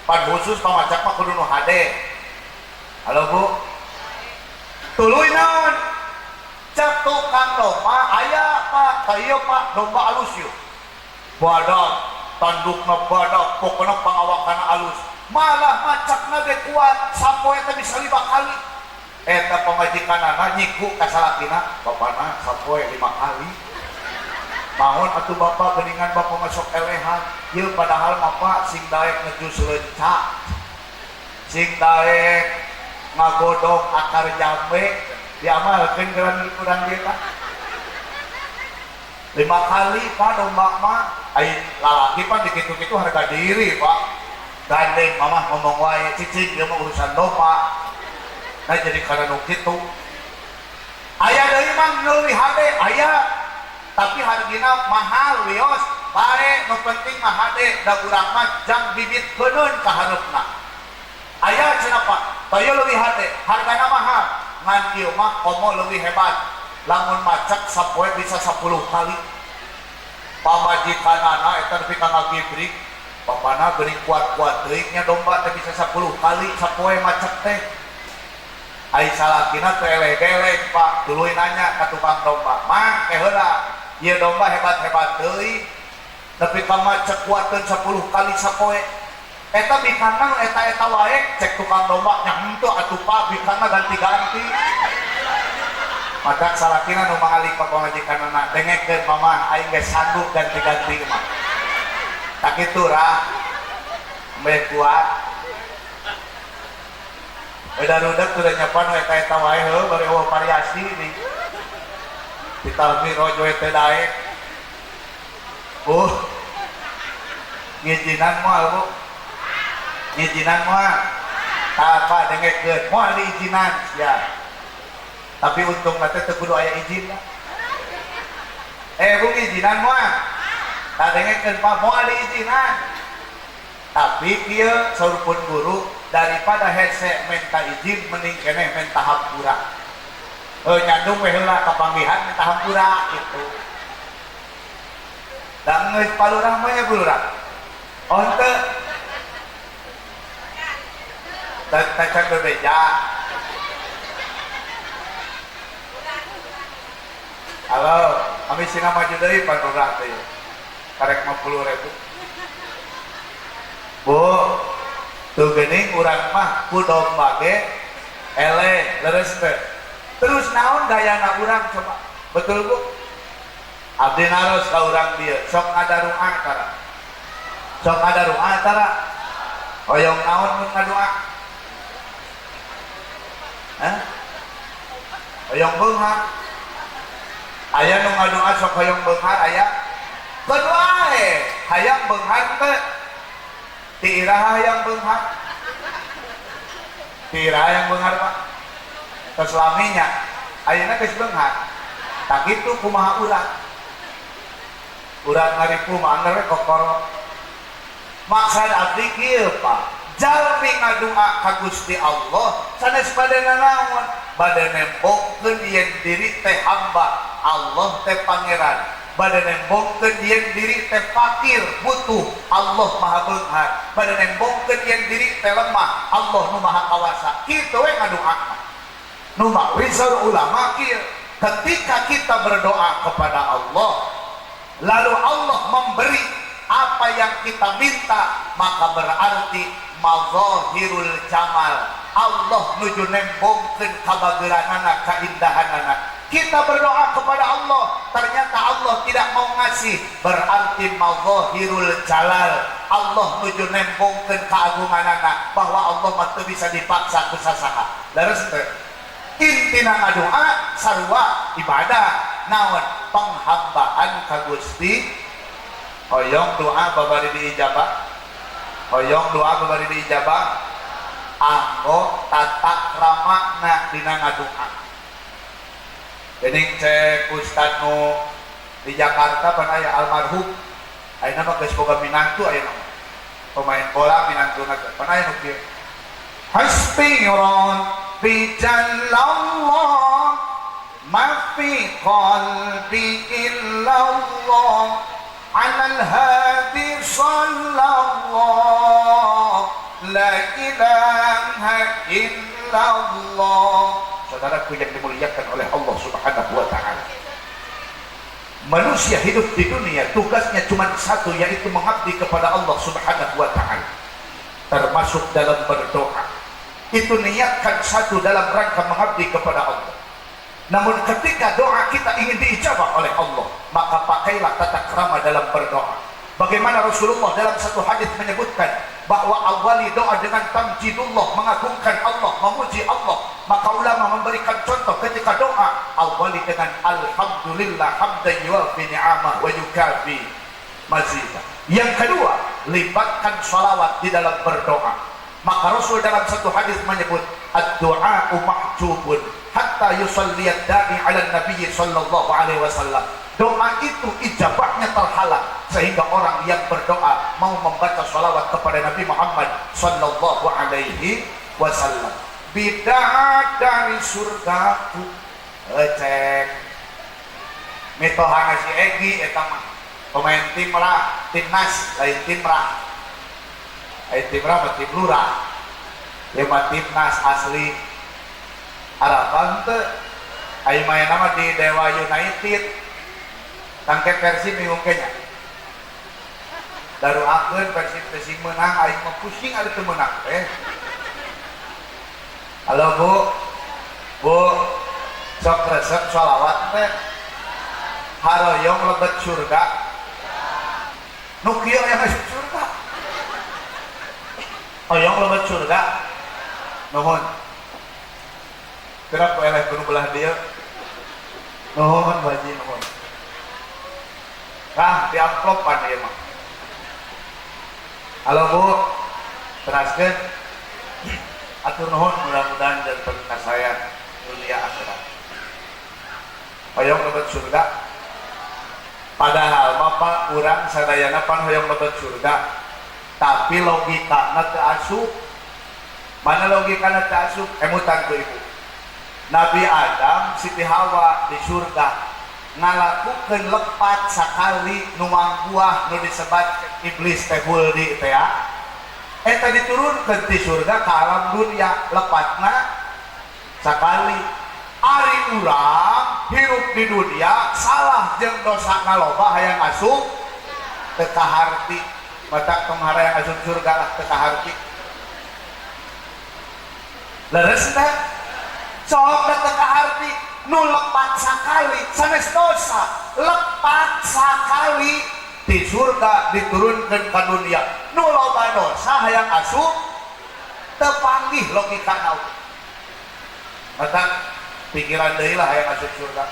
Pan khusus pamacak mah kudu nu hade. Halo Bu. Tuluy naon? Cek tukang domba aya Pak, teu Pak domba alus yeuh. Badak, tandukna badak, pokona pangawakana alus. Malah macakna ge kuat sampoe teh bisa 5 kali. Eta pamajikanana nyiku ka salakina bapana sapoe 5 kali mahon atuh bapak geuningan bapak masuk elehan ieu padahal bapak sing daek ngejus leunca sing daek ngagodog akar jambe diamalkeun geran urang dieu Pak 5 kali Pak domba mah ai lalaki Pak dikitu-kitu harga diri Pak gandeng mamah ngomong wae cicing ieu mah urusan domba. Nah jadi karena nu kitu aya deui mah leuwih hade aya tapi hargina mahal wios bae nu penting mah hade da urang mah jang bibit heuneun ka hareupna aya cenah Pak teu leuwih hade hargana mahal ngan ieu mah komo leuwih hebat lamun macak sapoe bisa 10 kali pamajikanana eta nepi ka ngagibrik bapana geuning kuat-kuat teuing nya domba teh bisa 10 kali sapoe macak teh. Ai salakina teh eleh-eleh Pak tuluy nanya ka tukang domba mang heula ieu domba hebat-hebat teuing tapi kama cekuatan 10 kali sapoe eta bikana eta wae cek tukang domba nyahentu atuh pa bikana ganti-ganti maka salakina nu mangali ka pangajikanana dengekeun mama aing geus sanggup ganti-ganti mah tak kitu rah meh kuat udah sudah nyapan eta wae heuh bari eueuh variasi nih ditalmi rojo teh daek ngijinan moal bu ngijinan moal apa dengekeun moal diijinan ya tapi untung nanti teu kudu aya izin lah bu ngijinan moal tak dengekeun mah moal diijinan tapi kieu saurupun guru daripada hese minta izin mending keneh minta hampura nyandung we heula kapanggihan minta hampura gitu da geus palurah mah ya bulurah oh henteu tacan bebeja halo kami sina maju deui palurah teh karek 50.000 Bu tuh geuning urang mah ku domba ge ele leres teh terus naon gayana urang coba betul bu abdi naros ka urang dieu sok ngadarua tara sok ngadarua tara hoyong naon mun ngadoa hoyong beunghar aya nu ngadoa sok hoyong beunghar aya kedua hayang beunghar teh ti iraha hayang beunghar ti iraha hayang beunghar pak keselaminya ayeuna geus beunghar tak kitu kumaha urang ngaripu mah anggar kokoro maksud abdi kieu pak jalmi ngadua ka Gusti Allah sanes bade nanaon bade nembongkeun yen diri teh hamba Allah teh pangeran bade nembongkeun yen diri teh fakir butuh Allah maha beunghar bade nembongkeun yen diri teh lemah Allah nu maha kawasa kitu we ngadua nu mawi saur ulama kieu ketika kita berdoa kepada Allah lalu Allah memberi apa yang kita minta maka berarti mazahirul jamal Allah nuju nembongkeun kabageuranana kaindahanana kita berdoa kepada Allah ternyata Allah tidak mau ngasih berarti mazahirul jalal Allah nuju nembongkeun keagunganana bahwa Allah mah teu bisa dipaksa ku sasaha leres teu intina ngadoa sarua ibadah naon penghambaan ka Gusti hoyong doa babari diijabah hoyong doa babari diijabah anggo tata kramakna dina ngadoa geuning cek ustad nu di Jakarta pan aya almarhum ayeuna mah geus boga minantu ayeuna pemain bola minantuna pan aya nu kieu hasbi rabbi jallallah ma fi qalbi illallah alal hadi sallallahu la ilaha illallah saudaraku yang dimuliakan oleh Allah subhanahu wa ta'ala manusia hidup di dunia tugasnya cuma satu yaitu mengabdi kepada Allah subhanahu wa ta'ala termasuk dalam berdoa itu niatkan satu dalam rangka mengabdi kepada Allah namun ketika doa kita ingin diijabah oleh Allah maka pakailah tata krama dalam berdoa bagaimana Rasulullah dalam satu hadis menyebutkan bahwa awali doa dengan tamjidullah mengagungkan Allah memuji Allah maka ulama memberikan contoh ketika doa awali dengan alhamdulillah hamdan yuwafi ni'amah wa yukafi mazidah yang kedua libatkan salawat di dalam berdoa maka Rasul dalam satu hadis menyebut ad-du'a'u mahjubun hatta yusalliyad da'i ala nabi sallallahu alaihi wasallam doa itu ijabahnya terhalang sehingga orang yang berdoa mau membaca salawat kepada Nabi Muhammad sallallahu alaihi wasallam bid'ah dari surgaku cek mitohana si Egi eta mah pemain timnas lain timrah timrah tim lurah lima timnas asli harapan teh ayo main nama di Dewa United tangke versi bingung kenya daruakeun persing menang aing mah pusing ari teu meunang teh. Halo Bu. Bu, sok resep sholawat teh. Haroyong lebet surga. Nu kieu aya masuk surga. Hoyong lebet surga. Nuhun. Kenapa eleh kudu belah dia? Nuhun baji nuhun. Nah, di amplopan ieu mah. Halo Bu, teraskeun. Atur nuhun mudah-mudahan janten ka saya dunia akhirat. Hoyong lebet surga. Padahal Bapak urang sadayana pan hoyong lebet surga. Tapi logikana teu asup. Mana logikana teu asup? Emutan ku Ibu. Nabi Adam, Siti Hawa di surga ngalakukeun lepat sakali nuang buah nu disebat iblis teh huldi teh ya. Eta diturunkeun di surga ka alam dunia lepatna sakali. Ari urang hirup di dunia salah jeung dosa ngaloba hayang asup teu kaharti. Matak tong hayang asup surga lah teu kaharti. Leres teh sok teu kaharti nu lepat sakali sanes dosa lepat sakali di surga diturunkeun ka dunia nu loba dosa hayang asup teu panggih logikana. Matak pikiran deui lah hayang asup surga.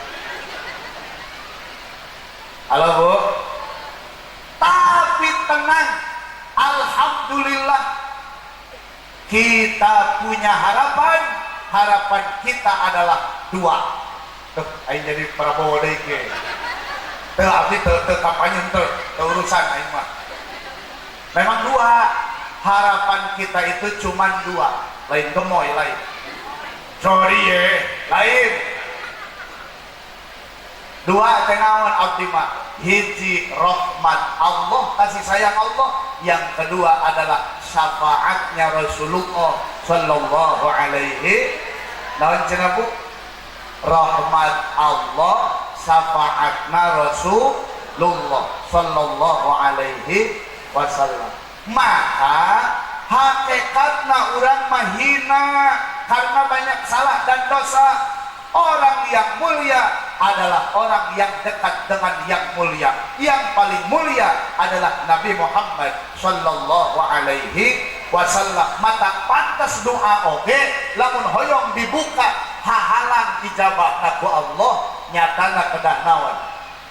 Halo Bu. Tapi tenang, alhamdulillah kita punya harapan. Harapan kita adalah dua. Tuh, aing jadi Prabowo deui ge. Teu abdi teu kampanye teu urusan aing mah. Memang dua. Harapan kita itu cuma dua. Lain gemoy lain. Sorry ye, lain. Dua teh naon abdi mah? Hiji rahmat Allah, kasih sayang Allah. Yang kedua adalah syafaatnya Rasulullah sallallahu alaihi naon cenah Bu? Rahmat Allah, syafaatna Rasulullah sallallahu alaihi wasallam. Maka hakikatna urang mah hina karena banyak salah dan dosa. Orang yang mulia adalah orang yang dekat dengan yang mulia. Yang paling mulia adalah Nabi Muhammad sallallahu alaihi wasallam. Mata pantas doa oge lamun hoyong dibuka hahalang ijabah ku Allah nyatana kedah naon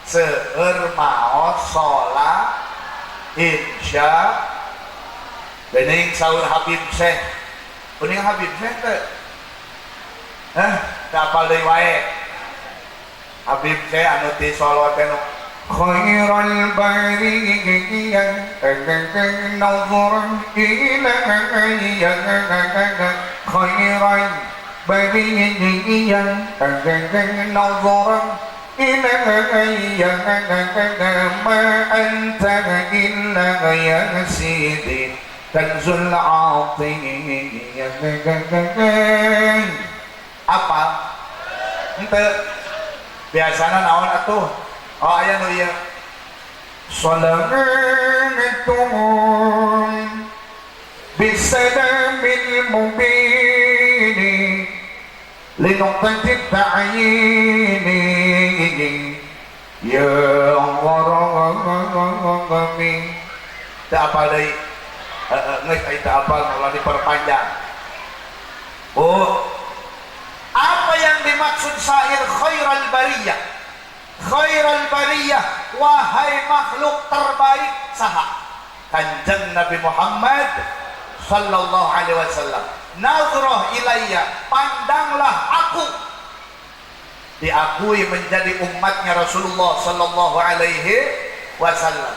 seueur maos salat insya bening saur Habib Syekh kuning Habib Syekh teh apal deui wae Habib Syekh anu ti sholawat teh khairul bariyah nazar ila khairul bariyah nazar ila ma anta illa ya sidi kanzul atiyah apa ente biasana naon atuh oh aya nu ieu salamun bisalamil mubin linuqtatit ta'yini ya Rabbi teu apal deui geus aya teu apal ulah diperpanjang. Oh, apa yang dimaksud syair khairul bariyah? Khairul bariyah, wahai makhluk terbaik saha? Kanjeng Nabi Muhammad sallallahu alaihi wasallam. Nazrah ilayya, pandanglah aku. Diakui menjadi umatnya Rasulullah sallallahu alaihi wasallam.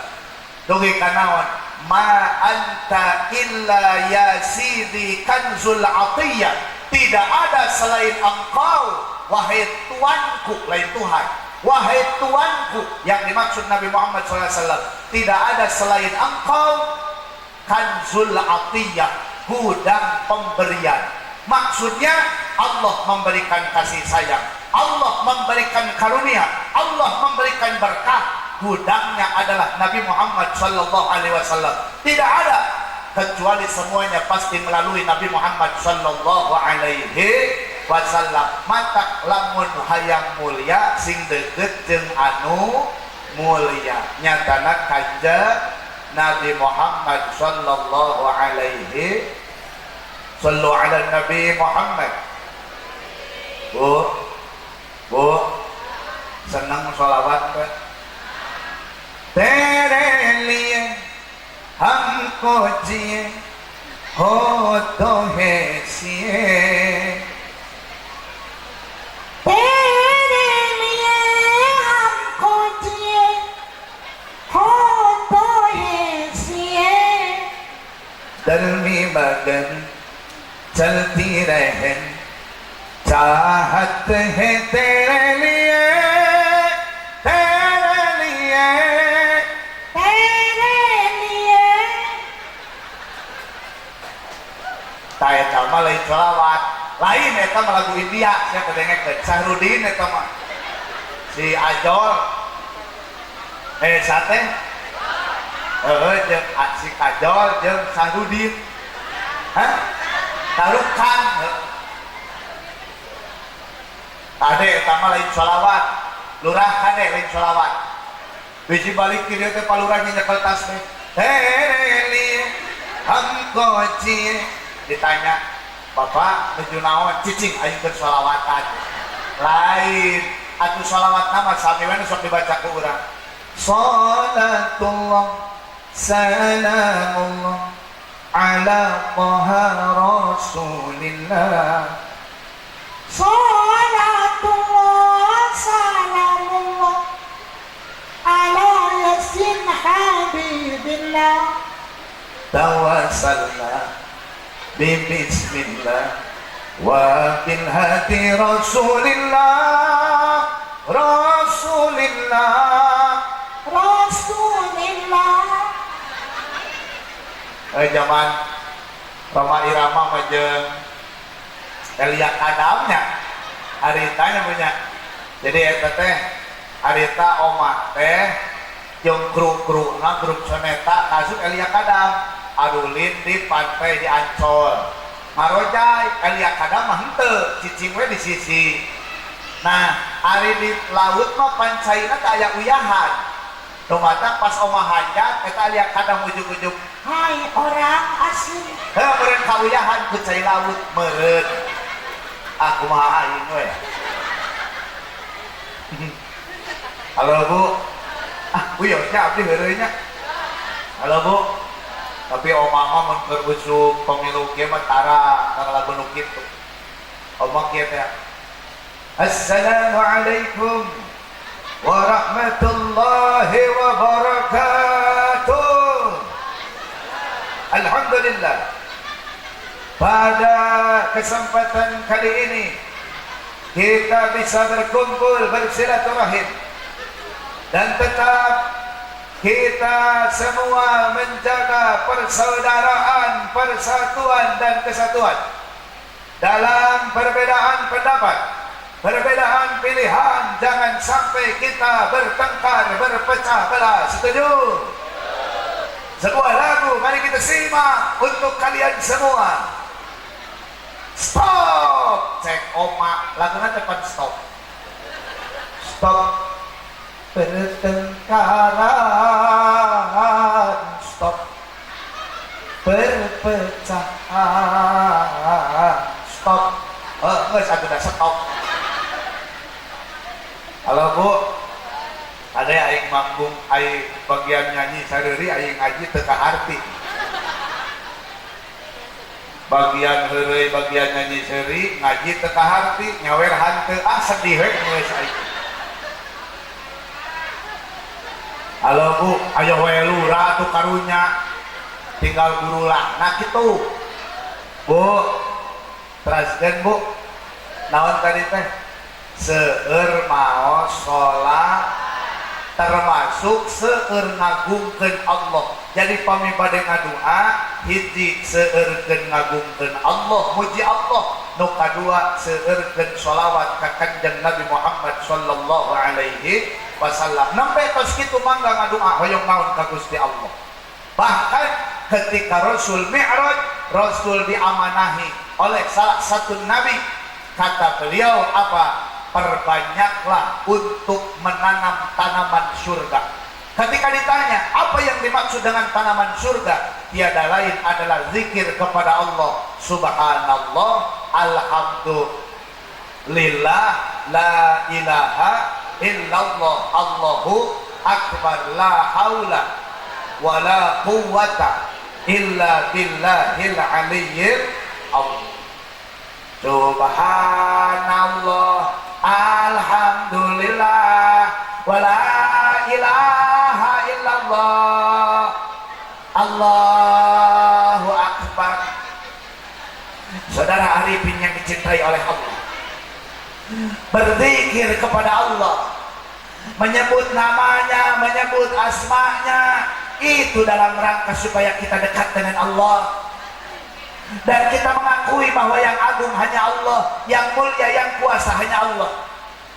Dugi kanaon? Ma anta illa ya sidi kanzul atiyah. Tidak ada selain engkau wahai tuanku, lain Tuhan, wahai tuanku. Yang dimaksud Nabi Muhammad SAW, tidak ada selain engkau kanzul atiyah, gudang pemberian. Maksudnya Allah memberikan kasih sayang, Allah memberikan karunia, Allah memberikan berkah. gudangnya adalah Nabi Muhammad sallallahu alaihi wasallam. Tidak ada kecuali semuanya pasti melalui Nabi Muhammad sallallahu alaihi wasallam. Mata lamun hayang mulia sing deukeut jeung anu mulia nyatana kanjeng Nabi Muhammad sallallahu alaihi sallu ala Nabi Muhammad. Bu senang sholawat kan? Tere liye हमको जिए हो तो है सिए तेरे लिए हमको जिए हो तो है सिए दरमी मगन चलती रहे चाहत है तेरे लिए saya sama lain sholawat lain eta mah lagu India saya kedengekeun Sahrudin eta mah si Ajol sate jeung si Kajol jeung Sahrudin tarukan tade eta mah lain sholawat lurah kade lain sholawat bisi balik kieu teh palurah nyekel tas teh heli hamko cie ditanya bapak menuju naon cicing aing keur sholawatan lain atuh sholawat nama sami we sok dibaca ku urang salatullah salamullah ala taha rasulillah salatullah salamullah ala yasin habibillah tawassalna Bismillah wa bil hadi Rasulillah Rasulillah zaman Roma Irama majeng Elia Kadamnya haritanya punya jadi eta teh harita omah teh jeung grup-grupna grup soneta kasut Elia Kadam adulin di pantai di Ancol marojai Elia Kadam mah henteu cicing we di sisi nah ari di laut mah pancaina teh aya uyahan dumata pas omah hajat eta Elia Kadam ujug-ujug hai orang asing meureun ka uyahan ku cai laut meureun aku mah aing we halo Bu uyosnya abdi heureuy nya halo Bu tapi omah mah mun keur usum pemilu kieu mah tara lagu nu kitu omah kieu teh Assalamualaikum warahmatullahi wabarakatuh. Alhamdulillah pada kesempatan kali ini kita bisa berkumpul bersilaturahim dan tetap kita semua menjaga persaudaraan, persatuan dan kesatuan dalam perbedaan pendapat, perbedaan pilihan. Jangan sampai kita bertengkar, berpecah belah. Setuju? Sebuah lagu mari kita simak untuk kalian semua. Stop. Cek oma lagunya cepat stop. Stop pertengkaran, stop perpecahan, stop. Nggak satu dah stop. Halo Bu, ada aing manggung, aing bagian nyanyi sareri, aing ngaji teu kaharti. Bagian heureuy, bagian nyanyi seri, ngaji teu kaharti, nyawer hanteu sedih we geus aing. Halo Bu, ayo we lurah tuh karunya tinggal gurulah. Nah gitu Bu, teraskeun Bu, naon tadi teh seueur maos sholat termasuk seueur ngagungkeun Allah. Jadi pami bade ngadua hiji seueurkeun ngagungkeun Allah, muji Allah. Nu kadua seueurkeun sholawat ka Kanjeng Nabi Muhammad sallallahu alaihi wasallam. Nembe tos kitu mangga ngadua hoyong naon ka Gusti Allah. Bahkan ketika Rasul Mi'raj, Rasul diamanahi oleh salah satu nabi, kata beliau apa? Perbanyaklah untuk menanam tanaman surga. Ketika ditanya apa yang dimaksud dengan tanaman surga, tiada lain adalah zikir kepada Allah. Subhanallah, alhamdulillah, la ilaha illallah, Allahu akbar, la haula wa la quwwata illa billahil aliyyil azim. Subhanallah, alhamdulillah, wa la ilaha illallah, Allahu akbar. Saudara Arifin yang dicintai oleh Allah, berzikir kepada Allah, menyebut namanya, menyebut asmanya, itu dalam rangka supaya kita dekat dengan Allah. Dan kita mengakui bahwa yang agung hanya Allah, yang mulia, yang kuasa hanya Allah.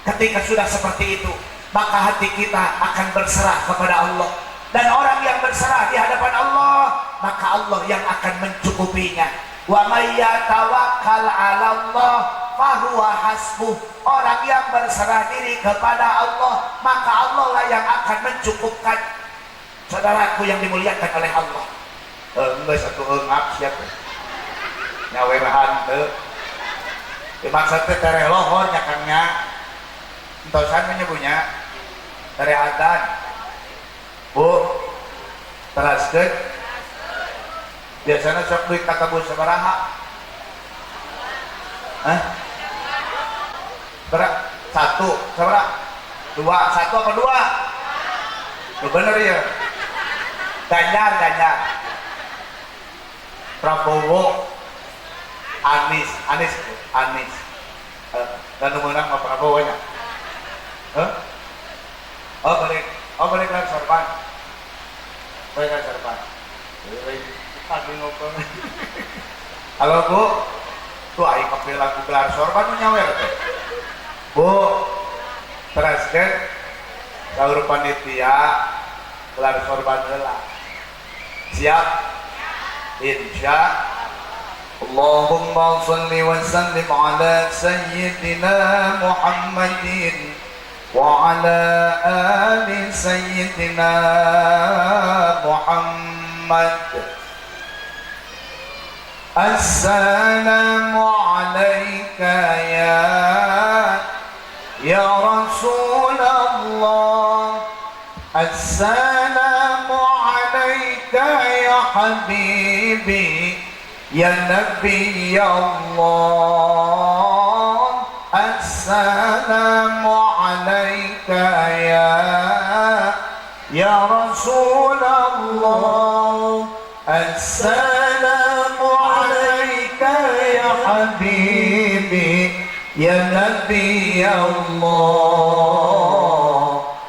Ketika sudah seperti itu, maka hati kita akan berserah kepada Allah. Dan orang yang berserah di hadapan Allah, maka Allah yang akan mencukupinya. Wa may yatawakkal 'ala Allah fahuwa hasbuh. Orang yang berserah diri kepada Allah, maka Allah lah yang akan mencukupkan. Saudaraku yang dimuliakan oleh Allah, geus atuh eungap siap nyawerahan teu dimaksud teh tere lohor nya Kang nya entosan menyebutnya dari adzan. Bu teraskeun biasana sok duit kakabus sabaraha? Berat satu sabaraha? Dua, satu apa dua? Lu bener ya? Ganjar Prabowo, Anies dan menang sama Prabowo nya. Balik lagi sorban. Halo Bu, tuh aing pakai lagu gelar sorban nyawer teh. Bu, teraskeun saur panitia gelar sorban heula. Siap? Insya Allahumma salli wa sallim ala sayyidina Muhammadin wa ala ali sayyidina Muhammad. Assalamu alayka ya Rasulullah. Assalamu alayka ya habibi ya Nabi Allah. Assalamu alayka ya Rasulullah. Assalamu alayka ya habibi ya Nabi Allah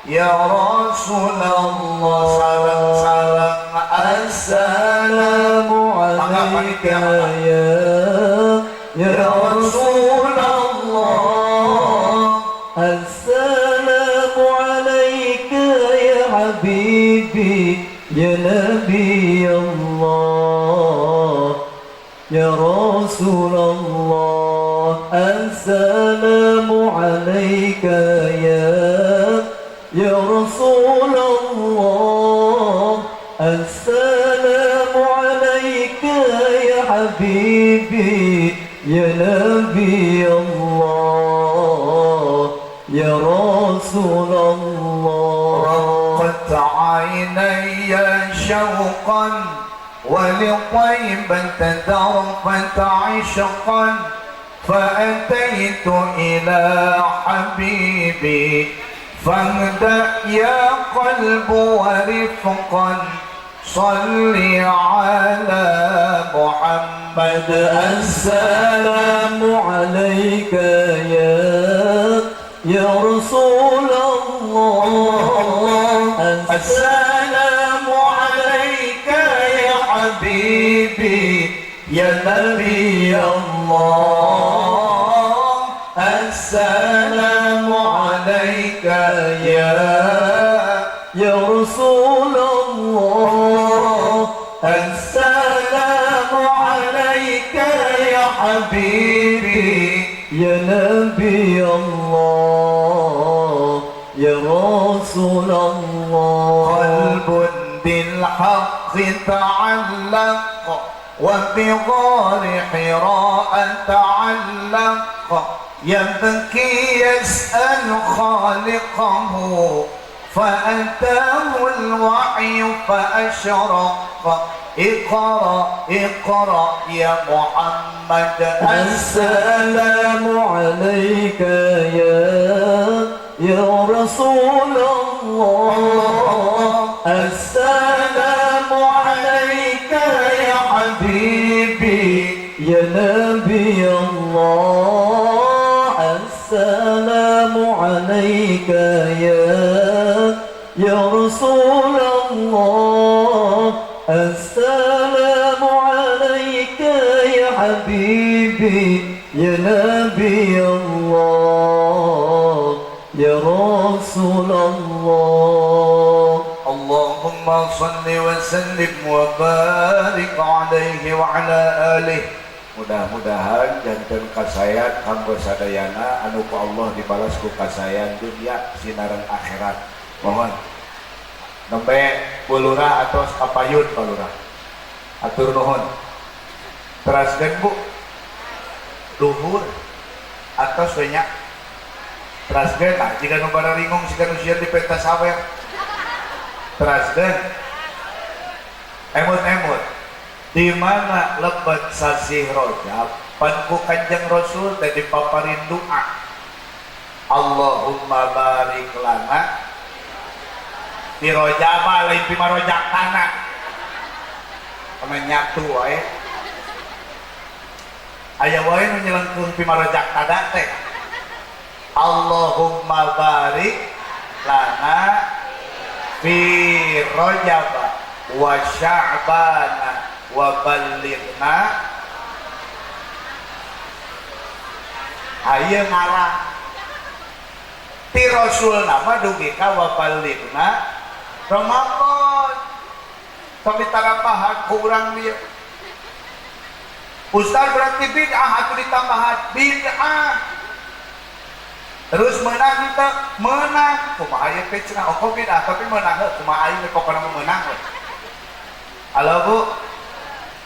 ya Rasulullah. Salam assalamu alayka ya Rasulullah. Assalamu alayka ya habibi ya Nabi Allah ya Rasulullah. Assalamu alayka ya Rasulullah. Assalamu alayka ya habibi ya Nabi Allah ya Rasulullah. Raqqat 'aynaya shawqan wa liqaybata darfat 'ishqan فأتيت إلى حبيبي فاهدأ يا قلب ورفقا صل على محمد. السلام عليك يا رسول الله. السلام عليك يا حبيبي يا نبي الله. السلام عليك يا حبيبي يا نبي الله يا رسول الله قلب بالحق تعلق وبغار حراء تعلق يبكي يسأل خالقه فأتاه الوحي فأشرق اقرأ اقرأ يا محمد السلام عليك يا رسول الله السلام عليك يا حبيبي يا نبي الله السلام عليك يا رسول الله السلام عليك يا حبيبي يا نبي الله يا رسول الله اللهم صل وسلم وبارك عليه وعلى آله. Mudah-mudahan janten kasayan kanggo sadayana anu ku Allah dibalas ku kasayan dunia sinaran akhirat. Mohon nembe bulura atau kapayun balura. Atur nuhun. Teraskeun Bu. Luhur atos we nya. Teraskeun nah jika nu bara ringong sika nu sieun di peta sawer. Teraskeun. Emut-emut. Di mana lebat sasi Rajab pan ku Kanjeng Rasul teh dipaparin doa. Allahumma barik lana di Rajab lain di marojak tanah. Pernah nyatu wae. Aya wae nu nyelengkeun pi marojak tanah teh. Allahumma barik lana fi Rajab wa Sya'ban wa ballighna ayeuna ngarang ti Rasul nama dugi ka wa ballighna Ramadan sampai tarapahan ku urang dia Ustaz berarti bid'ah atau ditambahan bid'ah terus menang kita menang kumaha aya teh cenah oh bid'ah tapi menang heuh kumaha aya pokona menang we halo Bu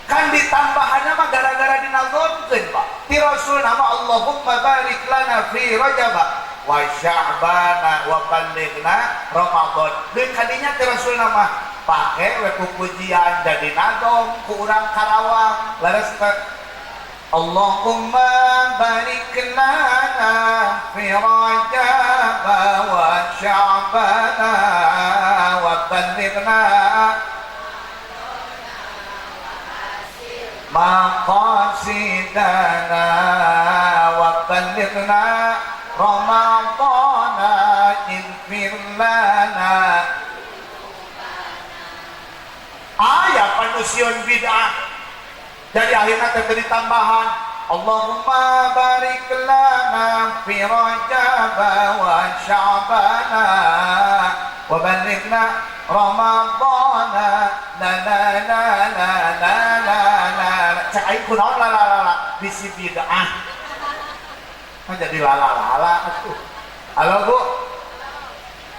kan ditambahannya mah gara-gara dinazomkeun Pak ti Rasul nama Allahumma barik lana fi Rajab wa Sya'ban wa ballighna Ramadan deui kadinya ti Rasul nama pake we pujian jadi nazom ku urang Karawang laras Allahumma barik lana fi Rajab wa Sya'ban wa ballighna maqasidana wa ballighna Ramadana infir lana ayat panusion bid'ah jadi akhirnya terjadi tambahan Allahumma barik lana fi Rajab wa Sya'ban wa ballighna Ramadana la la la la la la la cak aing kunaon la la la bisi bid'ah kan jadi la la la la atuh halo Bu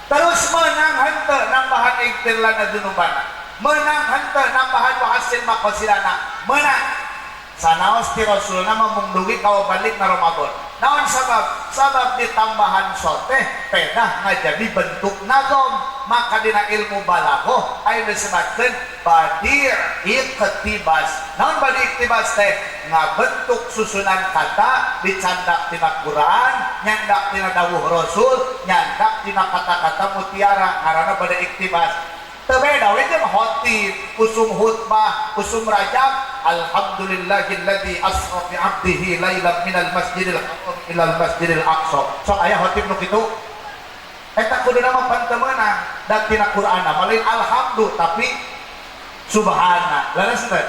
terus menang henteu nambahan iktirlana dzunubana menang henteu nambahan wa hasil maqasidana menang sanaos ti Rasulna mung dugi ka balik na Ramadan naon sabab ditambahan soteh pedah ngajadi bentuk nazom maka dina ilmu balaghah aya disebutkeun badi' iqtibas naon badi' iqtibas teh ngabentuk susunan kata dicandak tina Quran nyandak tina dawuh Rasul nyandak tina kata-kata mutiara ngaranna badi' iqtibas teu beda we jeung khotib kusum khutbah kusum rajab alhamdulillahilladzi asra bi 'abdihi lailan minal masjidil haram ilal masjidil aqsa sok aya khotib nu kitu eta kuduna mah panteu meunang da tina Qur'an lain alhamdu tapi subhana laras teh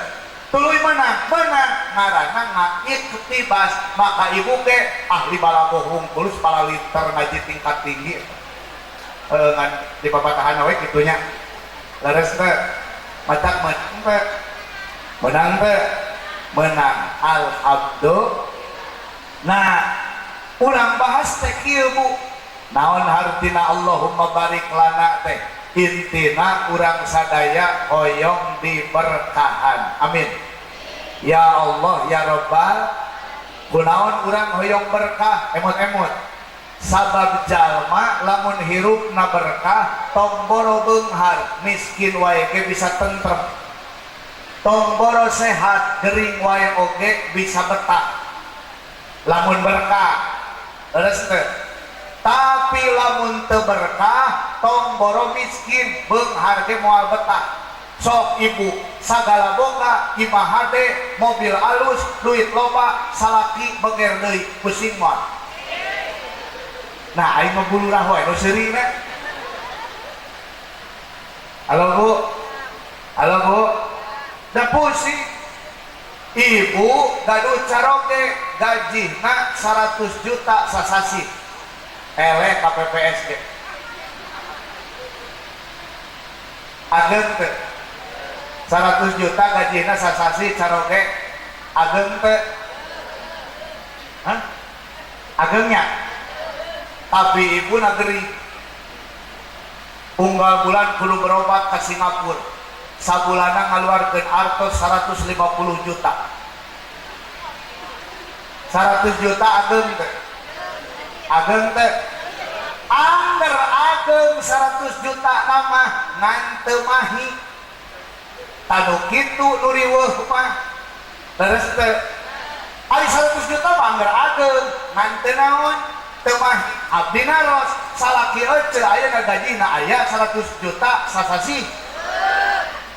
tuluy menang ngaranna ngaiktibas maka ibu ge ahli balaghah hungkul palalinter ngaji tingkat tinggi ngan di papatahan we kitunya laras teh matak menang teh menang. Alhamdulillah. Nah, ulang bahas teh kieu Bu, naon hartina Allahumma barik lana teh intina urang sadaya hoyong diberkahan, amin ya Allah ya Rabbal. Kunaon urang hoyong berkah emot-emot sabab jalma lamun hirupna berkah tomboro beunghar miskin wae ge bisa tentrem, tomboro sehat gering wae oge bisa betah lamun berkah. Terus tapi lamun teu berkah tomboro miskin beunghar ge moal betah. Sok ibu sagala boga imah hade mobil alus duit loba salaki beger deui pusing moal. Nah aing mah bulurah wae nu seuri na. Halo Bu, halo Bu, da pusing. Ibu gaduh caroge gajina 100 juta sasasi eleh KPPS ge ageng teh 100 juta gajina sasasi caroge ageng teh agengnya. Tapi ibu negeri unggal bulan kudu berobat ke Singapura, sabulana ngaluarkeun artos 150 juta. 100 juta ageng teh. Ageng teh. Angger ageng 100 juta nama ngan teu mahi. Tanu kitu nu riweuh mah. Terus teh ari 100 juta mah angger ageng ngan teu naon teu mahi. Abdi naros salaki ece ayeuna gajina aya 100 juta sasasi.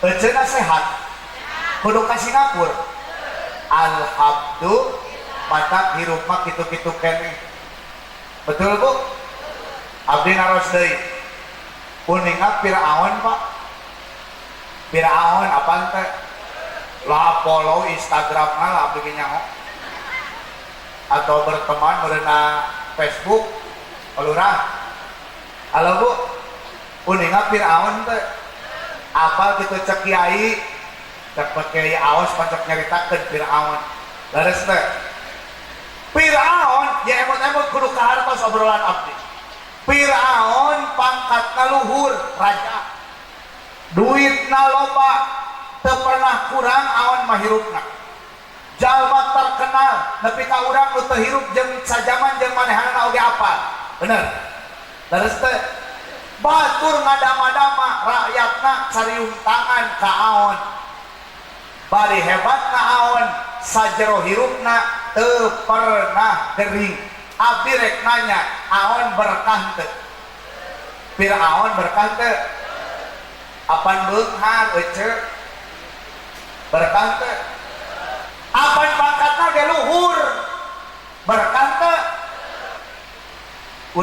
Eceuna sehat kudu ka Singapura. Alhamdulillah mata hirup mah kitu-kitu keneh. Betul Bu? Abdi naros deui kuninga Firaun Pak. Firaun apaan teh? Lah follow Instagramna lah abdi nyaho atau berteman meureuna Facebook ulurah. Halo Bu, kuninga Firaun teh apal kitu cek kiai, cek kiai aos pancak nyaritakeun Firaun. Leres teh Firaun ya emot-emot kudu kahartos obrolan abdi. Firaun pangkatna luhur raja, duitna loba teu pernah kurang awan mahirupna. Jalma terkenal nepi ka urang nu teu hirup jeung sajaman jeung manehanna oge apal. Bener. Terus teh batur ngadama-dama rakyatna cariung tangan ka aon. Bari hebatna aon sajero hirupna teu pernah gering. Abdi rek nanya aon berkah teu? Firaun berkah teu? Apan beunghar ece berkah teu? Apan pangkatna ge luhur berkah teu?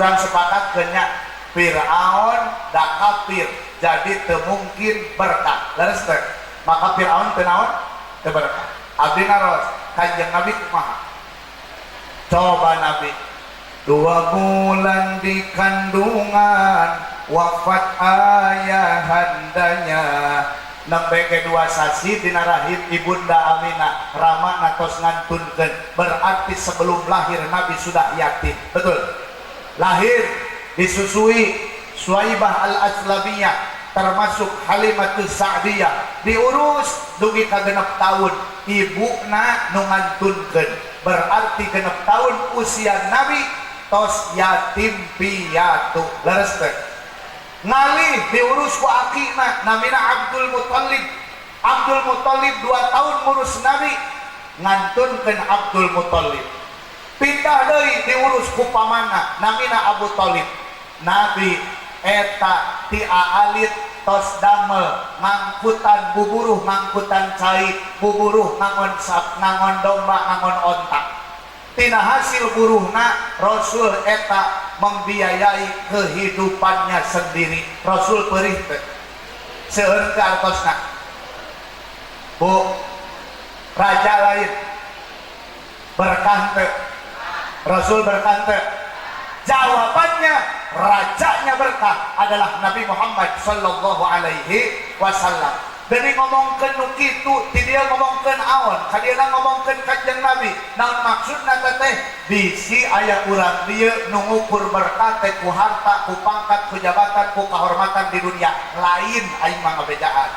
Urang sepakat kenya Firaun da kafir jadi teu mungkin berkah. Leres teh maka Firaun teu naon? Teu berkah. Abdi naros Kanjeng Nabi kumaha? Coba Nabi 2 bulan di kandungan wafat ayahandanya nembe ke 2 sasi dina rahim ibunda Aminah rama natos ngantunkeun berarti sebelum lahir Nabi sudah yatim. Betul? Lahir disusui Suwaibah al-Aslamiyah termasuk Halimatus Sa'diyah diurus dugi ka 6 tahun ibuna nu ngantunkeun berarti 6 tahun usia Nabi tos yatim piatu. Leres teh ngalih diurus ku akina namina Abdul Muthalib. Abdul Muthalib 2 tahun ngurus Nabi ngantunkeun Abdul Muthalib. Pindah deui diurus ku pamanna namina Abu Thalib. Nabi eta ti aalit tos damel ngangkutan buburuh ngangkutan cai buburuh ngangon sap ngangon domba ngangon ontak. Tina hasil buruhna Rasul eta membiayai kehidupannya sendiri. Rasul perih teh seueur ke artosna Bu, raja lain berkah teh? Rasul berkah teh? Jawabannya rajanya berkah adalah Nabi Muhammad sallallahu alaihi wasallam. Geni ngomongkeun nu kitu, ti dia ngomongkeun aon, kadieuna ngomongkeun Kanjeng Nabi. Naon maksudna teh? Bisi aya urang dieu nu ngukur berkah teh ku harta, ku pangkat, ku jabatan, ku kahormatan di dunia. Lain aing mah ngabedaan.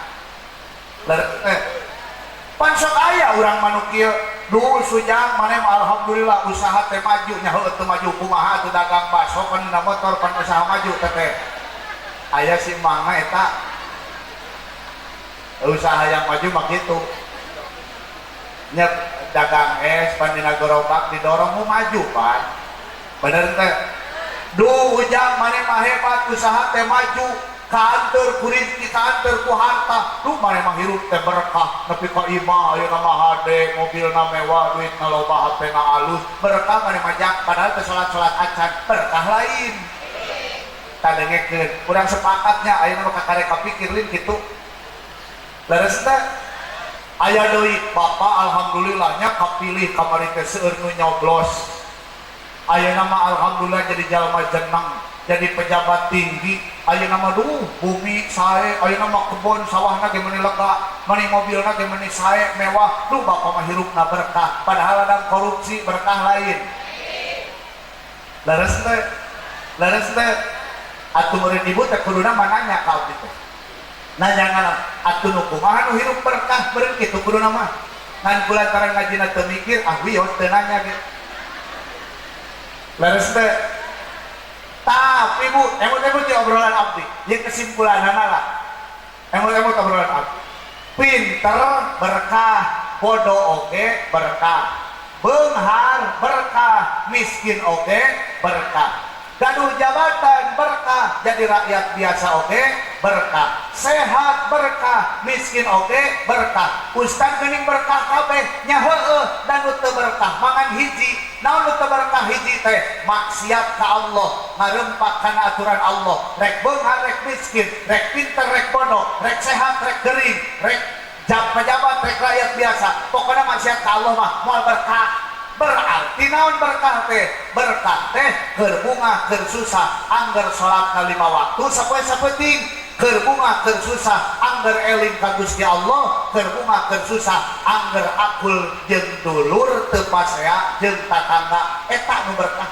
Pan sok aya urang manu kieu, duh sujang maneh alhamdulillah usaha teh maju nya heueuh teu maju kumaha teu dagang baso pan motor pan usaha maju teh. Aya si mangga eta usaha yang maju mah gitu nyet dagang es pan dina gerobak didorong mau maju pan bener teh duh ujang maneh mah hebat usaha teh maju kantor ku rezeki kantor ku harta duh maneh mah hirup teh berkah nepi ka imah ayeuna mah hade mobilna mewah duitna loba HP-na alus berkah maneh mah jak padahal teh salat-salat acan berkah lain tadengekeun urang sepakatnya ayeuna mah kakarek kapikir lin kitu. Leres teh aya deui bapak alhamdulillahnya kapilih kamari teh seueur nu nyoblos. Ayeuna mah alhamdulillah jadi jalma jeneng, jadi pejabat tinggi. Ayeuna mah duh bumi sae, ayeuna mah kebon sawahna ge meuni lega, meuni mobilna ge meuni sae mewah. Duh bapak mah hirupna berkah, padahal ada korupsi berkah lain. Leres teh atuh meureun ibu teh kuduna mananya ka abdi teh. Nanyangan atuh nu kumaha nu hirup berkah beureun kitu kudu nama ngan kulantaran ngajina teu mikir ah wios teu nanya ge leres teh tapi Bu emot-emot di obrolan abdi ieu kesimpulanana lah emot-emot obrolan abdi pinter berkah bodoh oge berkah beunghar berkah miskin oge berkah gaduh jabatan berkah jadi rakyat biasa oge berkah sehat berkah miskin oge berkah ustad geuning berkah kabeh nya heueuh dan nu teu berkah mangan hiji naon nu teu berkah hiji teh maksiat ka Allah ngarempak kana aturan Allah rek beunghar rek miskin rek pinter rek bodoh rek sehat rek gering rek pejabat rek rakyat biasa pokona maksiat ka Allah mah moal berkah. Berarti naon berkah teh? Berkah teh keur bunga keur susah angger salat 5 waktu sapoe sapeting keur bunga keur susah angger eling ka Gusti Allah keur bunga keur susah angger akul jeung dulur teu pasea jeung tatangga eta nu berkah.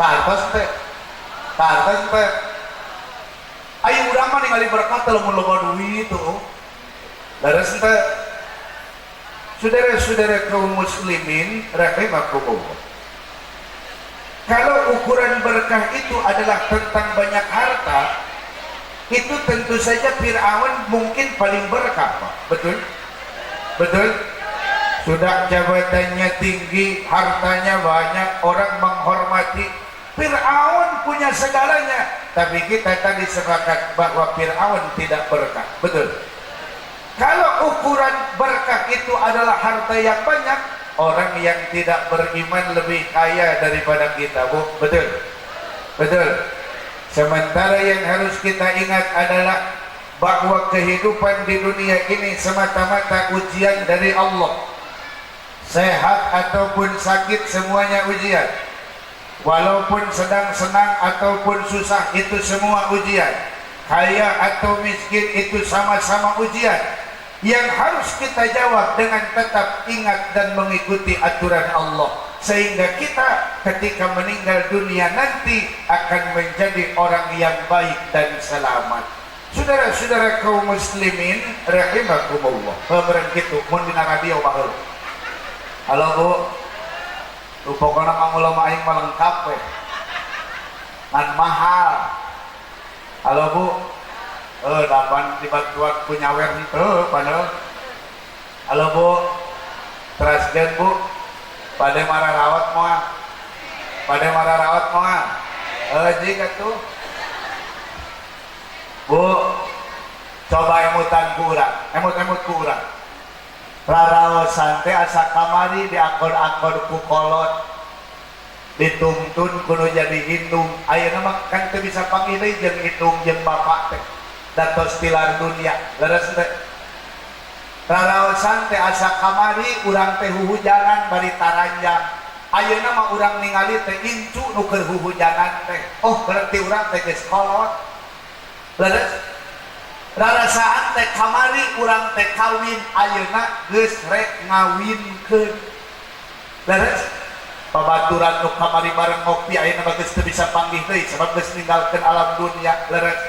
Tartos teh aya urang mah ningali berkah teh lamun loba duit tuh. Leres teh saudara-saudara kaum muslimin rahimakumullah. Kalau ukuran berkah itu adalah tentang banyak harta, itu tentu saja Fir'aun mungkin paling berkah, Pak. Betul? Betul? Sudah jabatannya tinggi, hartanya banyak, orang menghormati. Fir'aun punya segalanya, tapi kita tadi sepakat bahwa Fir'aun tidak berkah. Betul? Kalau ukuran berkah itu adalah harta yang banyak, orang yang tidak beriman lebih kaya daripada kita, Bu. Betul? Betul. Sementara yang harus kita ingat adalah bahwa kehidupan di dunia ini semata-mata ujian dari Allah. Sehat ataupun sakit semuanya ujian. Walaupun sedang senang ataupun susah itu semua ujian. Kaya atau miskin itu sama-sama ujian. Yang harus kita jawab dengan tetap ingat dan mengikuti aturan Allah, sehingga kita ketika meninggal dunia nanti akan menjadi orang yang baik dan selamat. Saudara-saudara kaum muslimin rahimakumullah, pemeren kitu mun dina radio baheula. Halo Bu, lu pokona mangula mah aing mah lengkap we. Ngan mahal. Halo Bu, dapan dibantuan punya wer henteu padahal. Halo Bu, trasgen Bu, pada marah rawat moal. Pada marah rawat moal. Jika tuh Bu, coba emutan ku urang, emut-emut ku urang. Raraosan teh asa kamari diakor-akor ku kolot. Dituntun kudu jadi hitung. Ayeuna mah kan teu bisa pangilih jeung hitung jeung bapak teh. Datos tilar dunia leres teh raraosan teh asa kamari urang teh huhujanan bari taranjang ayeuna mah urang ningali teh incu nu keur huhujanan teh oh berarti urang teh geus kolot leres rarasaan teh kamari urang teh kawin ayeuna geus rek ngawinkeun. Leres babaturan nu kamari bareng ngopi ayeuna mah geus teu bisa panggih deui sabab geus ninggalkeun alam dunia. Leres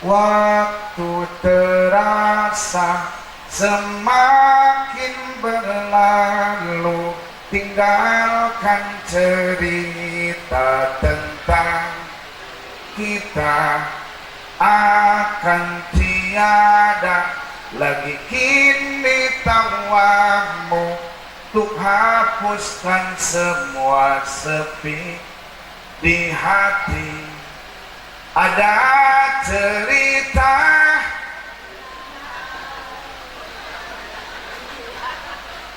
waktu terasa semakin berlalu, tinggalkan cerita tentang kita akan tiada lagi kini tawamu untuk hapuskan semua sepi di hati. Ada cerita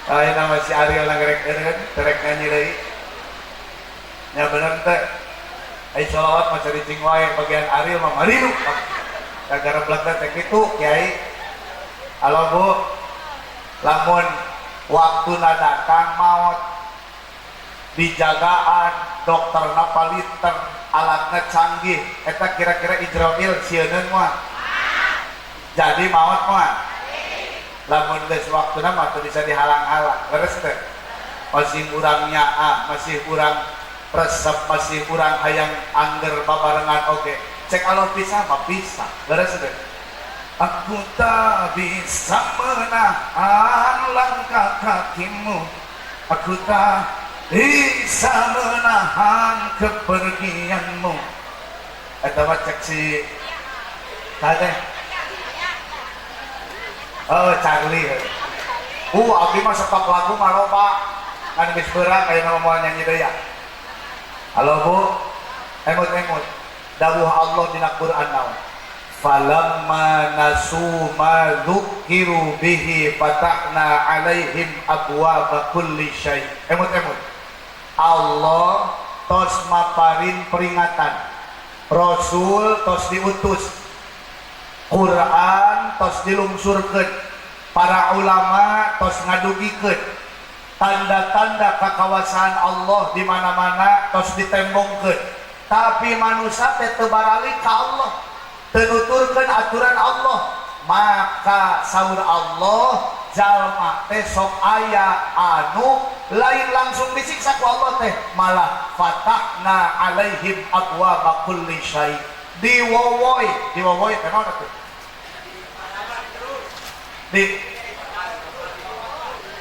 ayeuna masih Ariel nanggerek eureun terek nyanyi deui. Nya bener teh. Ai sholawat mah cicing wae bagian Ariel mah marilu. Gara-gara belakang teh kitu Kiai. Halo Bu. Lamun waktuna datang maot dijagaan dokterna paliter alatna canggih eta kira-kira Israel sieun mah. Jadi maot mah. Lamun geus waktuna mah teu bisa dihalang-halang. Leres teh. Masih urang nyaa, masih urang resep, masih urang hayang angger babarengan oge. Cek alo pisah mah pisah. Leres teh. Aku tak bisa menahan langkah kakimu. Aku tak bisa menahan kepergianmu. Eta mah cek si teh. Oh Charlie. Abdi mah stop lagu mah loba. Kan geus beurang aya nu moal nyanyi deui ya. Halo Bu. Emut. Dawuh Allah dina Quran naon? Falamma nasu ma dzukiru bihi fatahna alaihim abwaaba kulli syai. Emut. Allah tos maparin peringatan. Rasul tos diutus. Quran tos dilungsurkeun, para ulama tos ngadugikeun, tanda-tanda kekawasan Allah di mana-mana tos ditembongkeun. Tapi manusia teh teu baralik ka Allah, teu nuturkeun aturan Allah. Maka saur Allah, jalma teh sok aya anu lain langsung disiksa ku Allah teh, malah fatahna alaihim abwaaba kulli syai. Diwowoy teh naon atuh?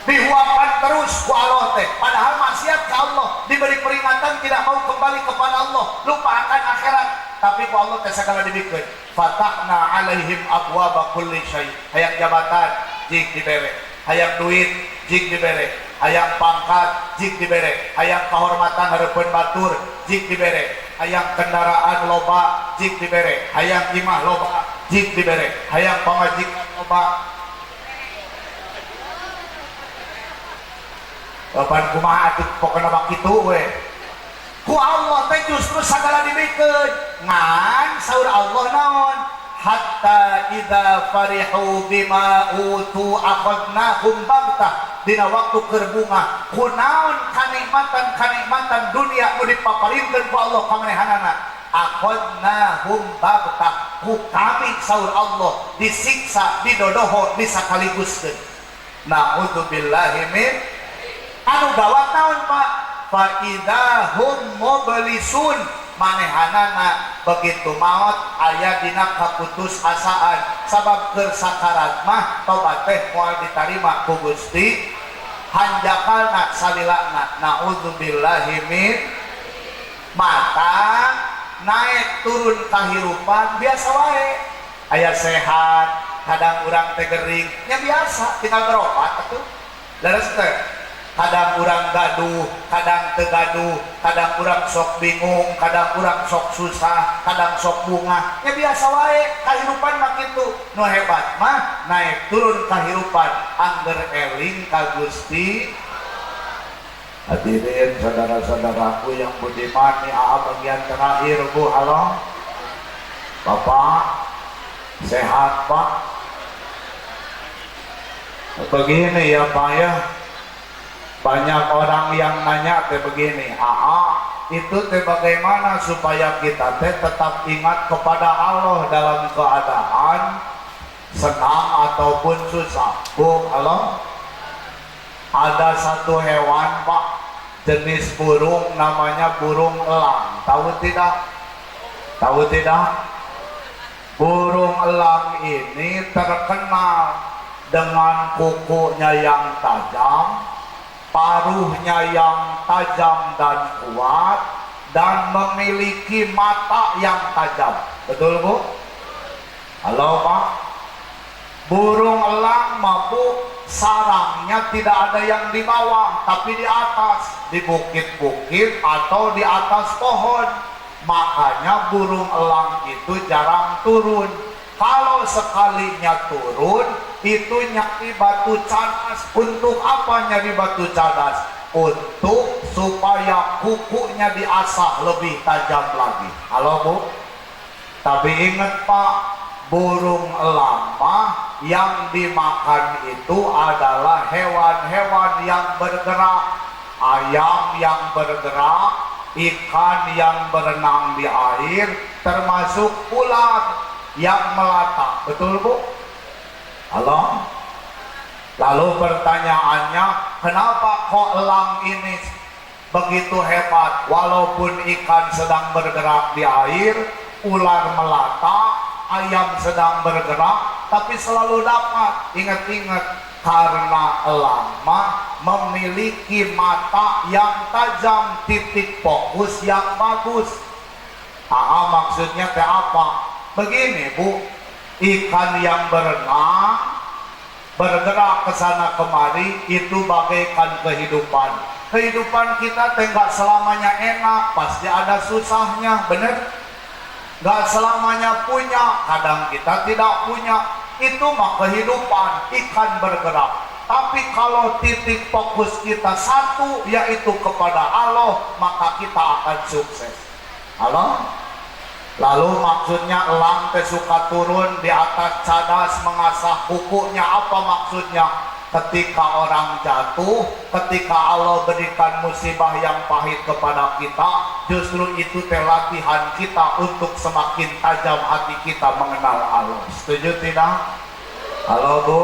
Dihuapan terus ku Allah teh, padahal maksiat ke Allah, diberi peringatan tidak mau kembali kepada Allah, lupa akan akhirat, tapi ku Allah teh sagala dibikeun. Fatahna alaihim abwaaba kulli syai. Hayang jabatan jig dibere, hayang duit jig dibere, hayang pangkat jig dibere, hayang kahormatan hareupeun batur jig dibere, hayang kendaraan loba jig dibere, hayang imah loba jig dibere, hayang pamajikan loba. Bapak kumaha atuh pokona mah kitu we. Ku Allah teh justru sagala dibikeun. Ngan saur Allah naon? Hatta idza farihu bima utu akhadnahum baghtah. Dina waktu keur bunga, kunaon kanikmatan dunia nu dipaparinkeun ku Allah ka manehanana. Akhadnahum baghtah. Ku kami saur Allah disiksa, didodoho, disakaliguskeun. Na'udzubillahi min anu gawat naon Pak? Fa idahum mublisun, manehanana begitu maot aya dina kaputus asaan, sabab keur sakarat mah tobat teh moal ditarima ku Gusti, hanjakalna salilana. Naudzubillahi min mata naik turun kahirupan biasa wae, aya sehat, kadang urang teh gering nya biasa, tinggal berobat atuh. Leres teh kadang urang gaduh, kadang teu gaduh, kadang urang sok bingung, kadang urang sok susah, kadang sok bunga. Ya biasa wae, kahirupan mah kitu. Nu hebat mah naik turun kahirupan angger eling ka Gusti. Hadirin saudara-saudaraku yang budiman, ini bagian terakhir Bu. Halo Bapak, sehat Pak? Begini ya Pak ya, banyak orang yang nanya kayak begini, itu teh bagaimana supaya kita teh tetap ingat kepada Allah dalam keadaan senang ataupun susah. Bu, halo? Ada satu hewan Pak, jenis burung namanya burung elang. Tahu tidak? Tahu tidak? Burung elang ini terkenal dengan kukunya yang tajam, paruhnya yang tajam dan kuat, dan memiliki mata yang tajam. Betul Bu? Halo Pak? Burung elang mabuk, sarangnya tidak ada yang di bawah, tapi di atas, di bukit-bukit atau di atas pohon. Makanya burung elang itu jarang turun. Kalau sekalinya turun, itu nyari batu cadas. Untuk apa nyari batu cadas? Untuk supaya kukunya diasah lebih tajam lagi. Halo Bu? Tapi ingat Pak, burung elang mah yang dimakan itu adalah hewan-hewan yang bergerak, ayam yang bergerak, ikan yang berenang di air, termasuk ular yang melata. Betul Bu? Halo? Lalu pertanyaannya, kenapa kok elang ini begitu hebat? Walaupun ikan sedang bergerak di air, ular melata, ayam sedang bergerak, tapi selalu dapat. Ingat-ingat, karena elang mah memiliki mata yang tajam, titik fokus yang bagus. Maksudnya teh apa? Begini Bu, ikan yang berenang, bergerak ke sana kemari, itu bagaikan kehidupan. Kehidupan kita nggak selamanya enak, pasti ada susahnya, bener? Nggak selamanya punya, kadang kita tidak punya. Itu mah kehidupan, ikan bergerak. Tapi kalau titik fokus kita satu, yaitu kepada Allah, maka kita akan sukses. Halo? Lalu maksudnya elang teh suka turun di atas cadas mengasah kukunya. Apa maksudnya? Ketika orang jatuh, ketika Allah berikan musibah yang pahit kepada kita, justru itu teh latihan kita untuk semakin tajam hati kita mengenal Allah. Setuju tidak? Halo Bu?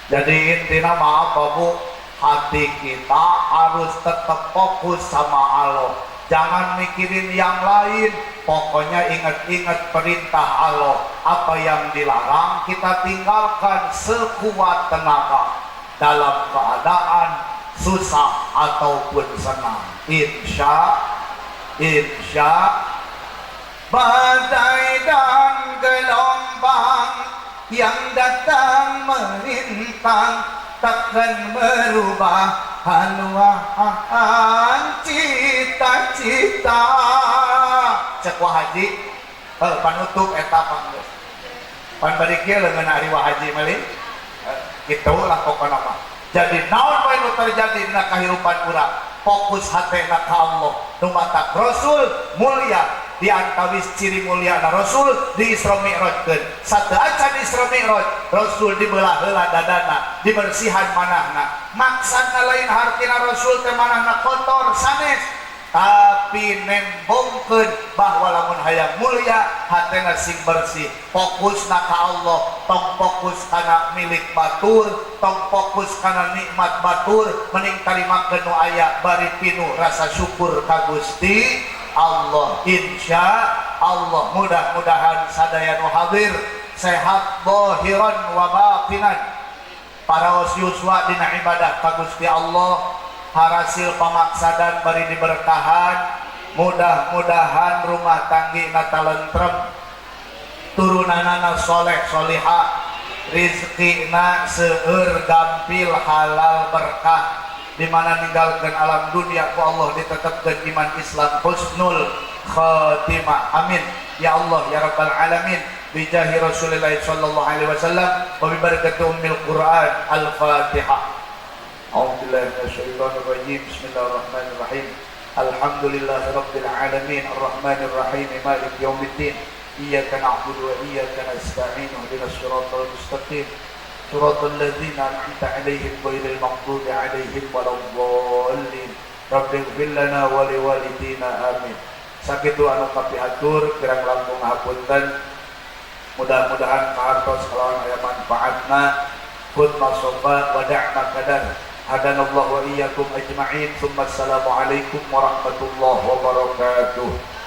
Jadi intinya maaf Bu, hati kita harus tetap fokus sama Allah. Jangan mikirin yang lain, pokoknya ingat-ingat perintah Allah. Apa yang dilarang kita tinggalkan sekuat tenaga, dalam keadaan susah ataupun senang. Insya badai dan gelombang yang datang merintang takkan merubah haluan cita-cita. Cek Wah Haji panutup etapa pan bari kieu leungeun ari Wah Haji meuli kitu lah pokona mah. Jadi naon wae nu terjadi dina kahirupan urang, fokus hatena ka Allah. Dumatak Rasul mulia, di antawis ciri mulia na Rasul di Isra Mi'rajkeun. Sateuacan Isra Mi'raj, Rasul dibelah heula dadana, dibersihan manahna. Maksudna lain hartina Rasul teh manahna kotor sanes, tapi nembongkeun bahwa lamun hayang mulia hatena sing bersih. Fokusna ka Allah, tong fokus kana milik batur, tong fokus kana nikmat batur, mending tarimakeun nu aya bari pinuh rasa syukur ka Gusti Allah. Insya Allah mudah-mudahan sadaya nu hadir sehat zahiran wa batinan, paraos yuswa dina ibadah ka Gusti Allah, harasil pamaksadan bari diberkahan. Mudah-mudahan rumah tanggina talentrem, turunanana soleh solihah, rizkina seueur gampil halal berkah, dimana ninggalkan alam dunia ku Allah ditetapkan iman Islam husnul khatimah. Amin ya Allah ya rabbal alamin, bijahi Rasulillah sallallahu alaihi wasallam wa bi barakati ummil Quran. Al-Fatihah. A'udzubillahi minasyaitonir rajim. Bismillahirrahmanirrahim. Alhamdulillahi rabbil alamin, arrahmanir rahim, maliki yaumiddin. Iyyaka na'budu wa iyyaka nasta'in. Ihdinas siratal mustaqim, siratal ladzina an'amta 'alaihim ghairil maghdubi 'alaihim waladdallin. Rabbi ighfir lana wa liwalidina amin. Sakitu anu kapihatur kirang langkung hapunten. Mudah-mudahan kahartos kalawan aya manfaatna. Kun masofa wa da'ma kadar. Hadanallahu wa iyyakum ajma'in. Tsumma assalamu alaikum warahmatullahi wabarakatuh.